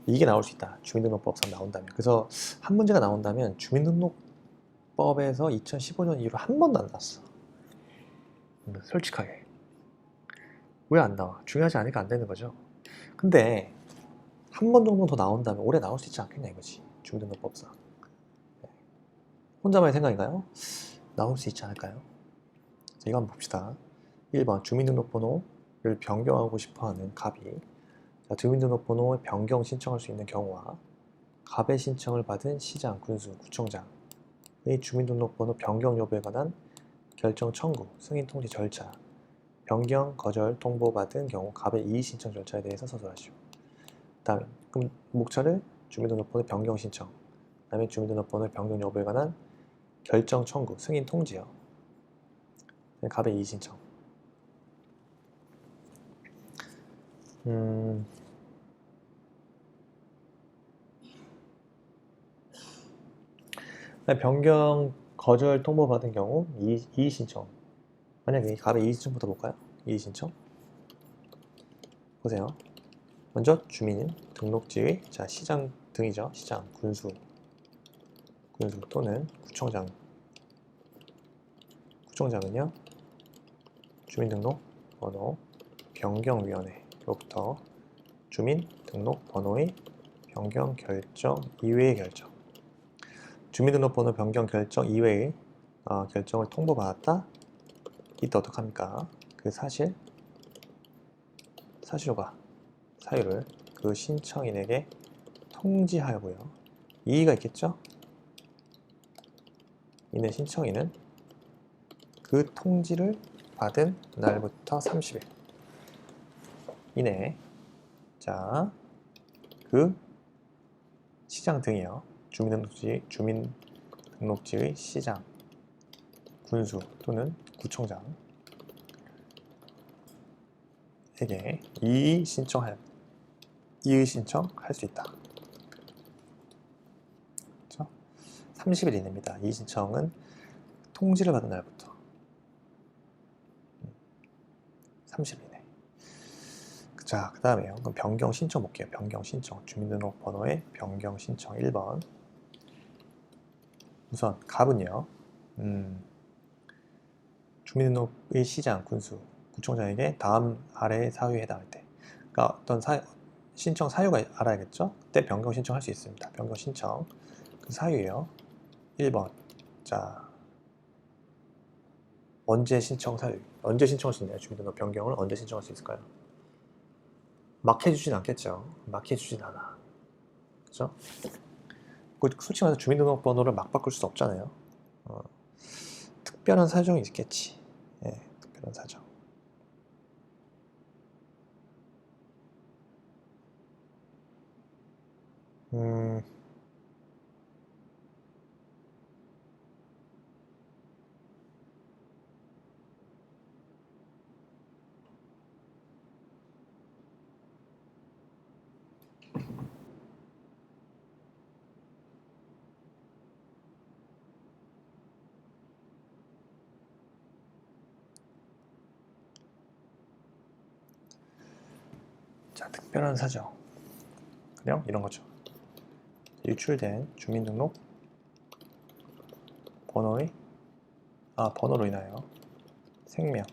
이게 나올 수 있다. 주민등록법상 나온다면. 그래서 한 문제가 나온다면 주민등록법에서 2015년 이후로 한 번도 안 나왔어. 솔직하게 왜 안 나와? 중요하지 않으니까 안 되는 거죠. 근데 한 번 정도 더 나온다면 올해 나올 수 있지 않겠냐 이거지. 주민등록법상 혼자만의 생각인가요? 나올 수 있지 않을까요? 자, 이거 한번 봅시다. 1번 주민등록번호를 변경하고 싶어하는 갑이 주민등록번호 변경 신청할 수 있는 경우와 갑의 신청을 받은 시장, 군수, 구청장의 주민등록번호 변경 여부에 관한 결정 청구, 승인 통지 절차, 변경, 거절, 통보받은 경우 갑의 이의신청 절차에 대해서 서술하시오. 다음에 그럼 목차를 주민등록번호 변경 신청, 다음에 주민등록번호 변경 여부에 관한 결정 청구, 승인 통지요. 갑의 이의신청. 변경, 거절, 통보받은 경우 이의신청. 만약에 갑의 이의신청부터 볼까요? 이의신청 보세요. 먼저 주민 등록지의 자 시장 등이죠. 시장, 군수 또는 구청장은요 주민등록번호 변경위원회로부터 주민등록번호의 변경 결정 이외의 결정, 주민등록번호 변경 결정 이외의 결정을 통보받았다. 이때 어떡합니까? 그 사유를 그 신청인에게 통지하고요. 이의가 있겠죠? 이는 신청인은 그 통지를 받은 날부터 30일 이내에 그 시장 등이요. 주민등록지의 시장, 군수 또는 구청장에게 이의 신청할 수 있다. 그렇죠? 30일 이내입니다. 이의 신청은 통지를 받은 날부터 30일 이내. 자, 그 다음에요. 그럼 변경 신청 볼게요. 변경 신청. 주민등록번호의 변경 신청 1번. 우선 갑은요. 주민등록의 시장, 군수, 구청장에게 다음 아래의 사유에 해당할 때. 그러니까 어떤 신청 사유가 알아야겠죠? 그때 변경 신청할 수 있습니다. 변경 신청. 그 사유예요. 1번. 자, 언제 신청할 수 있나요? 주민등록 변경을 언제 신청할 수 있을까요? 막 해주진 않겠죠. 막 해주진 않아. 그죠? 솔직히 말해서 주민등록번호를 막 바꿀 수 없잖아요. 특별한 사정이 있겠지. 예, 특별한 사정. 자, 특별한 사정. 그냥 이런 거죠. 유출된 주민등록 번호로 인하여 생명,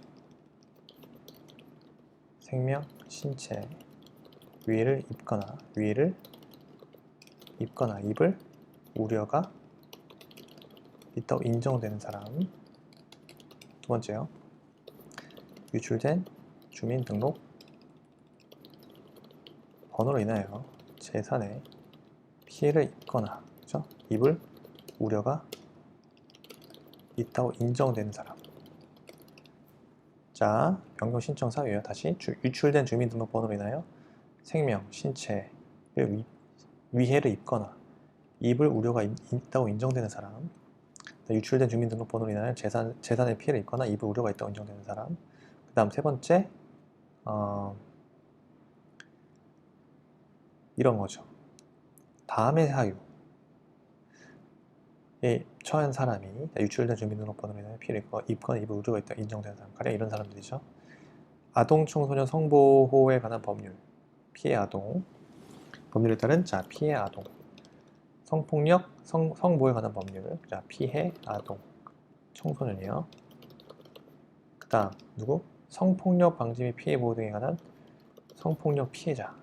신체 위해를 입거나 입을 우려가 있다고 인정되는 사람. 두 번째요. 유출된 주민등록 번호로 인하여 재산에 피해를 입거나, 그렇죠? 입을 우려가 있다고 인정되는 사람. 자, 변경 신청 사유예요. 다시 유출된 주민등록번호로 인하여 생명, 신체를 위해를 입거나 입을 우려가 있다고 인정되는 사람. 유출된 주민등록번호로 인하여 재산에 피해를 입거나 입을 우려가 있다고 인정되는 사람. 그 다음 세 번째, 이런 거죠. 다음의 사유에 처한 사람이 유출된 주민등록번호로 인하여 피해를 입거나 입을 우려가 있다고 인정되는 사람. 가령 이런 사람들이죠. 아동 청소년 성보호에 관한 법률, 피해 아동, 법률에 따른 피해 아동, 성폭력, 성보호에 관한 법률, 피해 아동, 청소년이요. 그 다음 누구? 성폭력 방지 및 피해 보호 등에 관한 성폭력 피해자,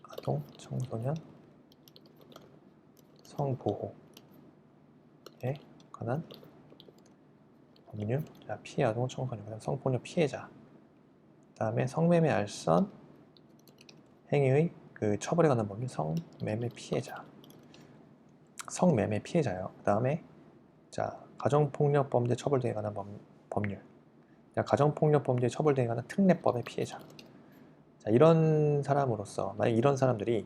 아동, 청소년, 성보호에 관한 법률, 피해 아동, 청소년, 그다음 성폭력 피해자, 그 다음에 성매매 알선 행위의 그 처벌에 관한 법률, 성매매 피해자요. 그 다음에 가정폭력 범죄 처벌 등에 관한 법률, 가정폭력 범죄 처벌 등에 관한 특례법의 피해자. 이런 사람으로서 만약 이런 사람들이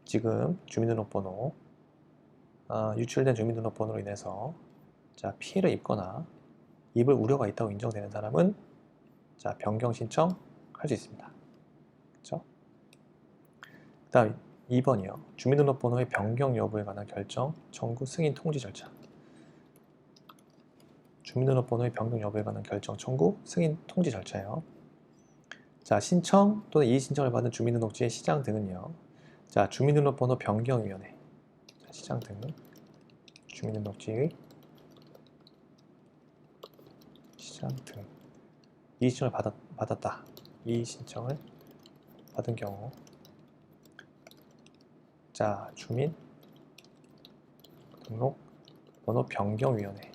지금 주민등록번호 유출된 주민등록번호로 인해서 피해를 입거나 입을 우려가 있다고 인정되는 사람은 변경 신청할 수 있습니다. 그렇죠? 그 다음 2번이요. 주민등록번호의 변경 여부에 관한 결정, 청구, 승인, 통지 절차. 주민등록번호의 변경 여부에 관한 결정 청구, 승인 통지 절차예요. 자, 신청 또는 이의 신청을 받은 주민등록지의 시장 등은요. 자, 주민등록번호 변경위원회. 자, 시장 등 주민등록지의 시장 등 이의 신청을 받았다. 이의 신청을 받은 경우, 자, 주민등록번호 변경위원회.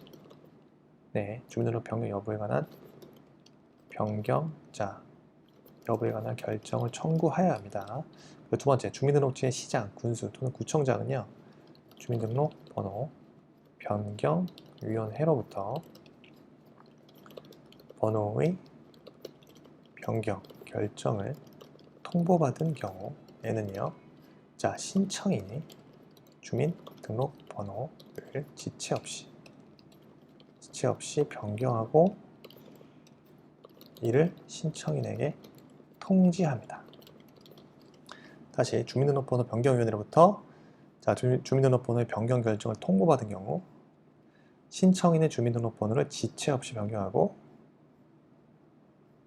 네, 주민등록 변경 여부에 관한 여부에 관한 결정을 청구하여야 합니다. 두 번째, 주민등록지의 시장, 군수 또는 구청장은요, 주민등록번호 변경위원회로부터 번호의 변경 결정을 통보받은 경우에는요, 자, 신청인이 주민등록번호를 지체 없이 변경하고 이를 신청인에게 통지합니다. 다시 주민등록번호 변경위원회로부터 자, 주민등록번호의 변경 결정을 통보받은 경우 신청인의 주민등록번호를 지체 없이 변경하고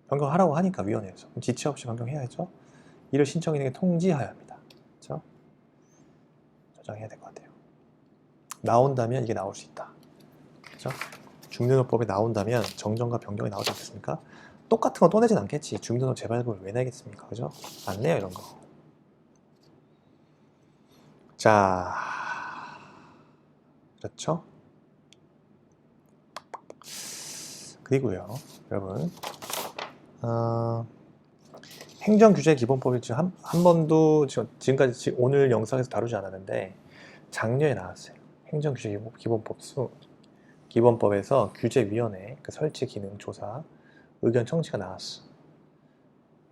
변경하라고 하니까 위원회에서 그럼 지체 없이 변경해야죠. 이를 신청인에게 통지해야 합니다. 그렇죠? 저장해야 될 것 같아요. 나온다면 이게 나올 수 있다. 그렇죠? 주민등록법에 나온다면 정정과 변경이 나오지 않겠습니까? 똑같은 거 또 내진 않겠지. 주민등록 재발급을 왜 내겠습니까? 그죠? 안 내요, 이런 거. 자, 그렇죠? 그리고요, 여러분, 행정규제기본법이 한 번도 지금까지 오늘 영상에서 다루지 않았는데 작년에 나왔어요. 행정규제기본법에서 규제위원회 그 설치 기능 조사 의견 청취가 나왔어.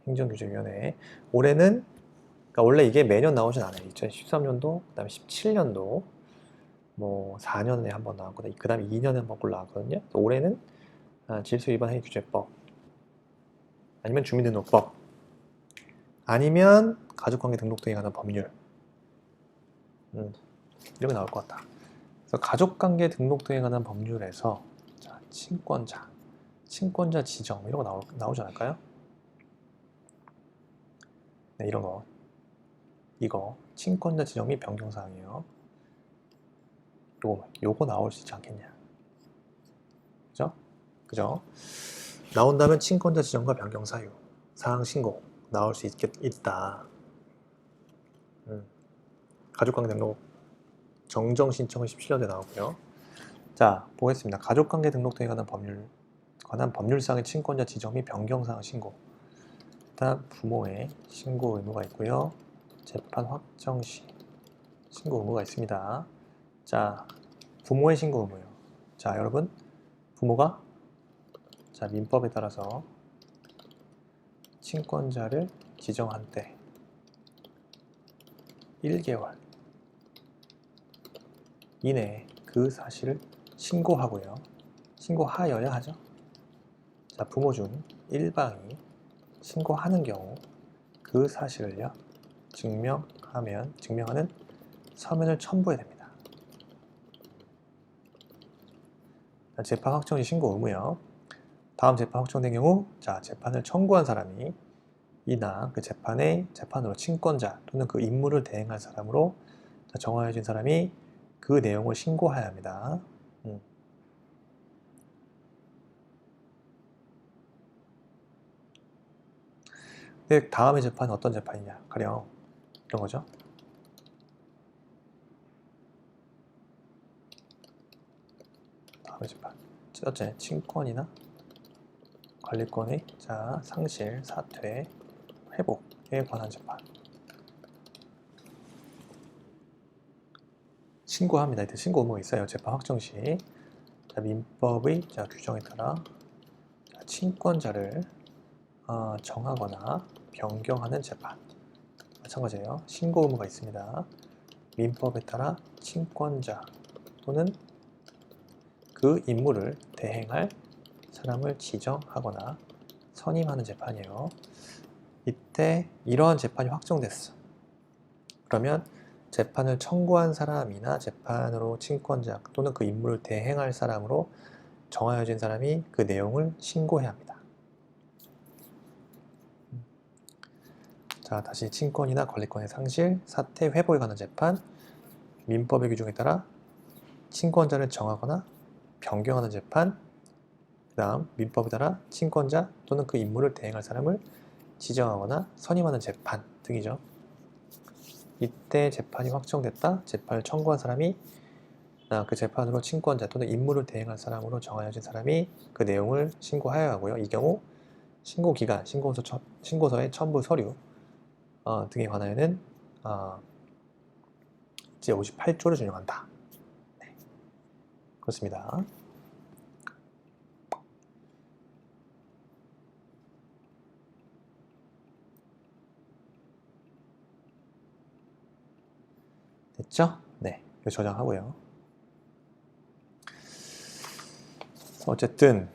행정규제위원회 올해는 그러니까 원래 이게 매년 나오진 않아요. 2013년도, 그다음에 17년도, 뭐 4년에 한 번 나왔고, 그 다음에 2년에 한 번 나왔거든요. 올해는 질서위반 행위규제법, 아니면 주민등록법, 아니면 가족관계 등록 등에 관한 법률, 이런 게 나올 것 같다. 그래서 가족관계 등록 등에 관한 법률에서 자, 친권자 지정 이런 거 나오지 않을까요? 네, 이런 거. 이거 친권자 지정 및 변경 사항이에요. 요거 나올 수 있지 않겠냐? 그죠? 나온다면 친권자 지정과 변경 사유, 사항 신고 나올 수 있다. 가족관계 등록 정정 신청은 17년도에 나오고요. 자, 보겠습니다. 가족관계 등록 등에 관한 법률상의 친권자 지정 및 변경 사항 신고. 일단 부모의 신고 의무가 있고요. 재판 확정 시 신고 의무가 있습니다. 자, 부모의 신고 의무요. 자, 여러분, 부모가 자, 민법에 따라서 친권자를 지정한 때 1개월 이내에 그 사실을 신고하고요. 신고하여야 하죠. 자, 부모 중 일방이 신고하는 경우 그 사실을요, 증명하는 서면을 첨부해야 됩니다. 재판 확정 시 신고 의무요. 다음 재판 확정된 경우, 자, 재판을 청구한 사람이 이나 그 재판으로 친권자 또는 그 임무를 대행할 사람으로 정하여진 사람이 그 내용을 신고해야 합니다. 근데 다음의 재판은 어떤 재판이냐? 가령 이런 거죠. 다음의 재판. 첫째, 친권이나 관리권의 자, 상실, 사퇴, 회복에 관한 재판. 신고합니다. 이때 신고 의무가 있어요. 재판 확정 시. 자, 민법의 규정에 따라 친권자를 정하거나 변경하는 재판. 마찬가지예요. 신고 의무가 있습니다. 민법에 따라 친권자 또는 그 임무를 대행할 사람을 지정하거나 선임하는 재판이에요. 이때 이러한 재판이 확정됐어. 그러면 재판을 청구한 사람이나 재판으로 친권자 또는 그 임무를 대행할 사람으로 정하여진 사람이 그 내용을 신고해야 합니다. 자, 다시 친권이나 권리권의 상실, 사퇴, 회복에 관한 재판, 민법의 규정에 따라 친권자를 정하거나 변경하는 재판, 그 다음 민법에 따라 친권자 또는 그 임무를 대행할 사람을 지정하거나 선임하는 재판 등이죠. 이때 재판이 확정됐다. 재판을 청구한 사람이 그 재판으로 친권자 또는 임무를 대행할 사람으로 정하여진 사람이 그 내용을 신고하여야 하고요. 이 경우 신고기간, 신고서의 첨부 서류 등에 관하여는 제58조를 준용한다. 네. 그렇습니다. 됐죠? 네, 이거 저장하고요. 어쨌든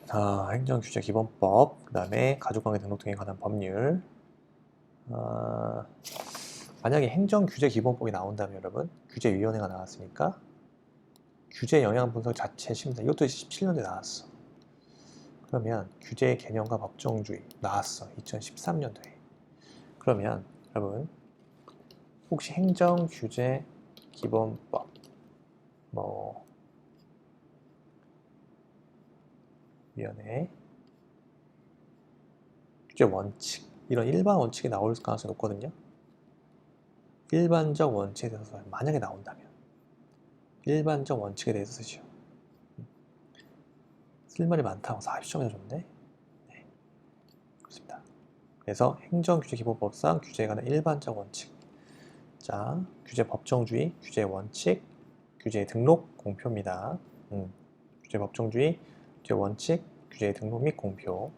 행정규제기본법, 그 다음에 가족관계 등록 등에 관한 법률. 만약에 행정규제기본법이 나온다면 여러분, 규제위원회가 나왔으니까 규제 영향 분석 자체 심사, 이것도 17년도에 나왔어. 그러면 규제의 개념과 법정주의 나왔어, 2013년도에. 그러면 여러분, 혹시 행정규제기본법 위원회 규제 원칙, 이런 일반 원칙이 나올 가능성이 높거든요. 일반적 원칙에 대해서 만약에 나온다면 일반적 원칙에 대해서 쓰시오. 쓸말이 많다고 40점이나 줬네. 네, 그렇습니다. 그래서 행정규제기본법상 규제에 관한 일반적 원칙. 자, 규제 법정주의, 규제 원칙, 규제 등록, 공표입니다. 규제 법정주의, 규제 원칙, 규제 등록 및 공표.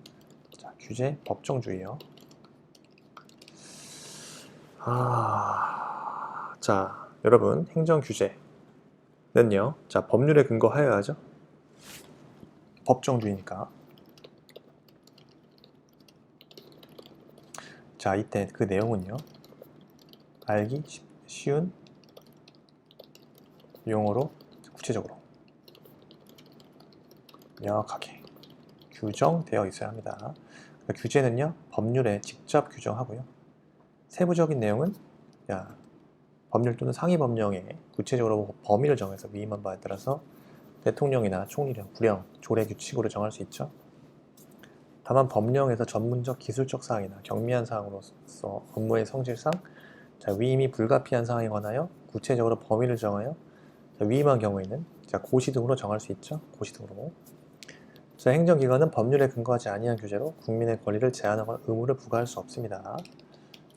자, 규제 법정주의요. 자, 여러분, 행정규제는요, 자, 법률에 근거하여야 하죠. 법정주의니까. 자, 이때 그 내용은요, 알기 쉬운 용어로 구체적으로 명확하게 규정되어 있어야 합니다. 그러니까 규제는요, 법률에 직접 규정하고요. 세부적인 내용은 법률 또는 상위 법령에 구체적으로 범위를 정해서 위임한 바에 따라서 대통령이나 총리령, 부령, 조례 규칙으로 정할 수 있죠. 다만 법령에서 전문적 기술적 사항이나 경미한 사항으로서 업무의 성질상 위임이 불가피한 사항에 관하여 구체적으로 범위를 정하여 위임한 경우에는 고시 등으로 정할 수 있죠. 고시 등으로. 행정기관은 법률에 근거하지 아니한 규제로 국민의 권리를 제한하거나 의무를 부과할 수 없습니다.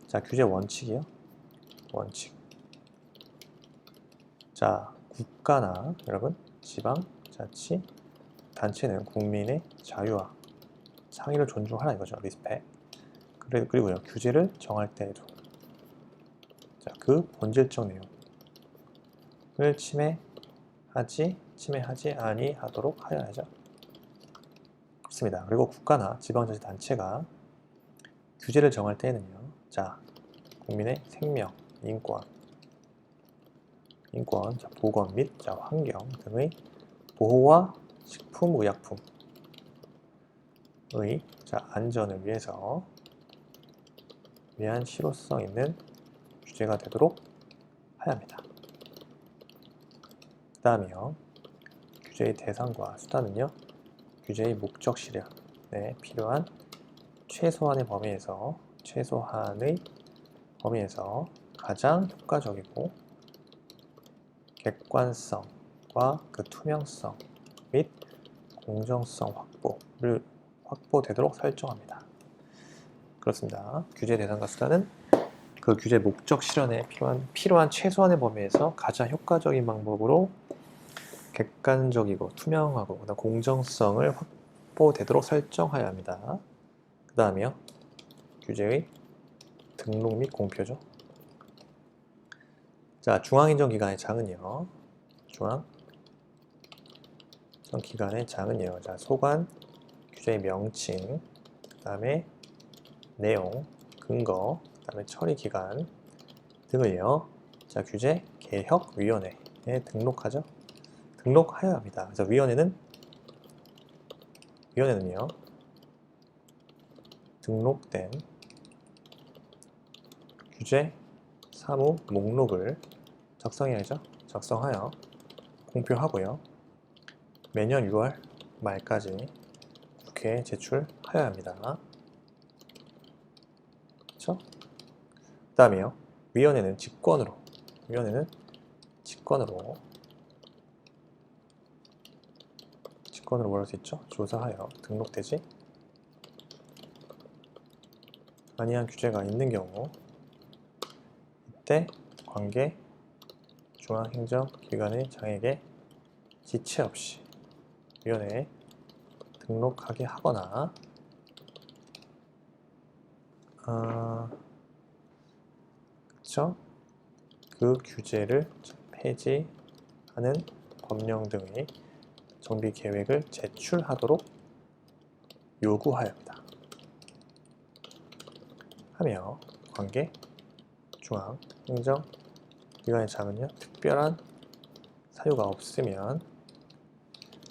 자, 규제 원칙이요. 원칙. 자, 국가나 여러분 지방, 자치, 단체는 국민의 자유와 상의를 존중하라 이거죠. 리스펙. 그리고요, 규제를 정할 때에도 그 본질적 내용을 침해하지 아니하도록 하여야죠. 그렇습니다. 그리고 국가나 지방자치 단체가 규제를 정할 때에는요, 자, 국민의 생명, 인권, 보건 및 환경 등의 보호와 식품의약품의 안전을 위한 실효성 있는 규제가 되도록 해야 합니다. 그 다음이요, 규제의 대상과 수단은요, 규제의 목적 실현에 필요한 최소한의 범위에서 가장 효과적이고 객관성과 그 투명성 및 공정성 확보되도록 설정합니다. 그렇습니다. 규제 대상과 수단은 그 규제 목적 실현에 필요한 최소한의 범위에서 가장 효과적인 방법으로 객관적이고 투명하고 그다음 공정성을 확보되도록 설정하여야 합니다. 그 다음이요, 규제의 등록 및 공표죠. 자, 중앙행정기관의 장은요. 중앙행정기관의 장은요. 자, 소관, 규제의 명칭, 그 다음에 내용, 근거, 그 다음에 처리기간 등을요. 자, 규제 개혁위원회에 등록하죠. 등록하여야 합니다. 그래서 위원회는 위원회는요, 등록된 규제 사무 목록을 작성해야죠. 작성하여 공표하고요. 매년 6월 말까지 국회에 제출하여야 합니다. 그렇죠? 그 다음에요. 위원회는 직권으로 뭘 할 수 있죠? 조사하여 등록되지 아니한 규제가 있는 경우 이때 관계 중앙행정기관의 장에게 지체 없이 위원회에 등록하게 하거나 그쵸? 그 규제를 폐지하는 법령 등의 정비 계획을 제출하도록 요구하여야 합니다. 하며 관계 중앙행정기관의 장은요, 특별한 사유가 없으면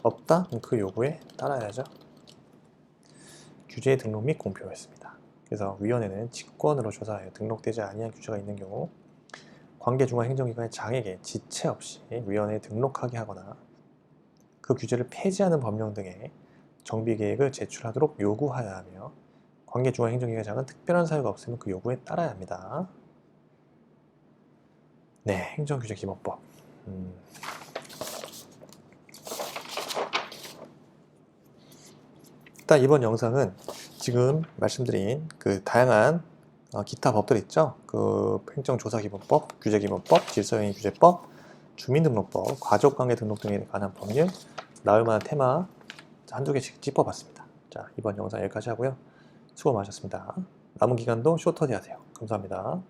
없다? 그럼 그 요구에 따라야죠. 규제의 등록 및 공표했습니다. 그래서 위원회는 직권으로 조사하여 등록되지 아니한 규제가 있는 경우 관계 중앙행정기관의 장에게 지체 없이 위원회에 등록하게 하거나 그 규제를 폐지하는 법령 등의 정비계획을 제출하도록 요구하여야 하며 관계 중앙행정기관의 장은 특별한 사유가 없으면 그 요구에 따라야 합니다. 네, 행정규제기본법. 일단 이번 영상은 지금 말씀드린 그 다양한 기타 법들 있죠. 그 행정조사기본법, 규제기본법, 질서행위규제법, 주민등록법, 가족관계등록 등에 관한 법률, 나올 만한 테마 한두 개씩 짚어봤습니다. 자, 이번 영상 여기까지 하고요. 수고 많으셨습니다. 남은 기간도 쇼터디 하세요. 감사합니다.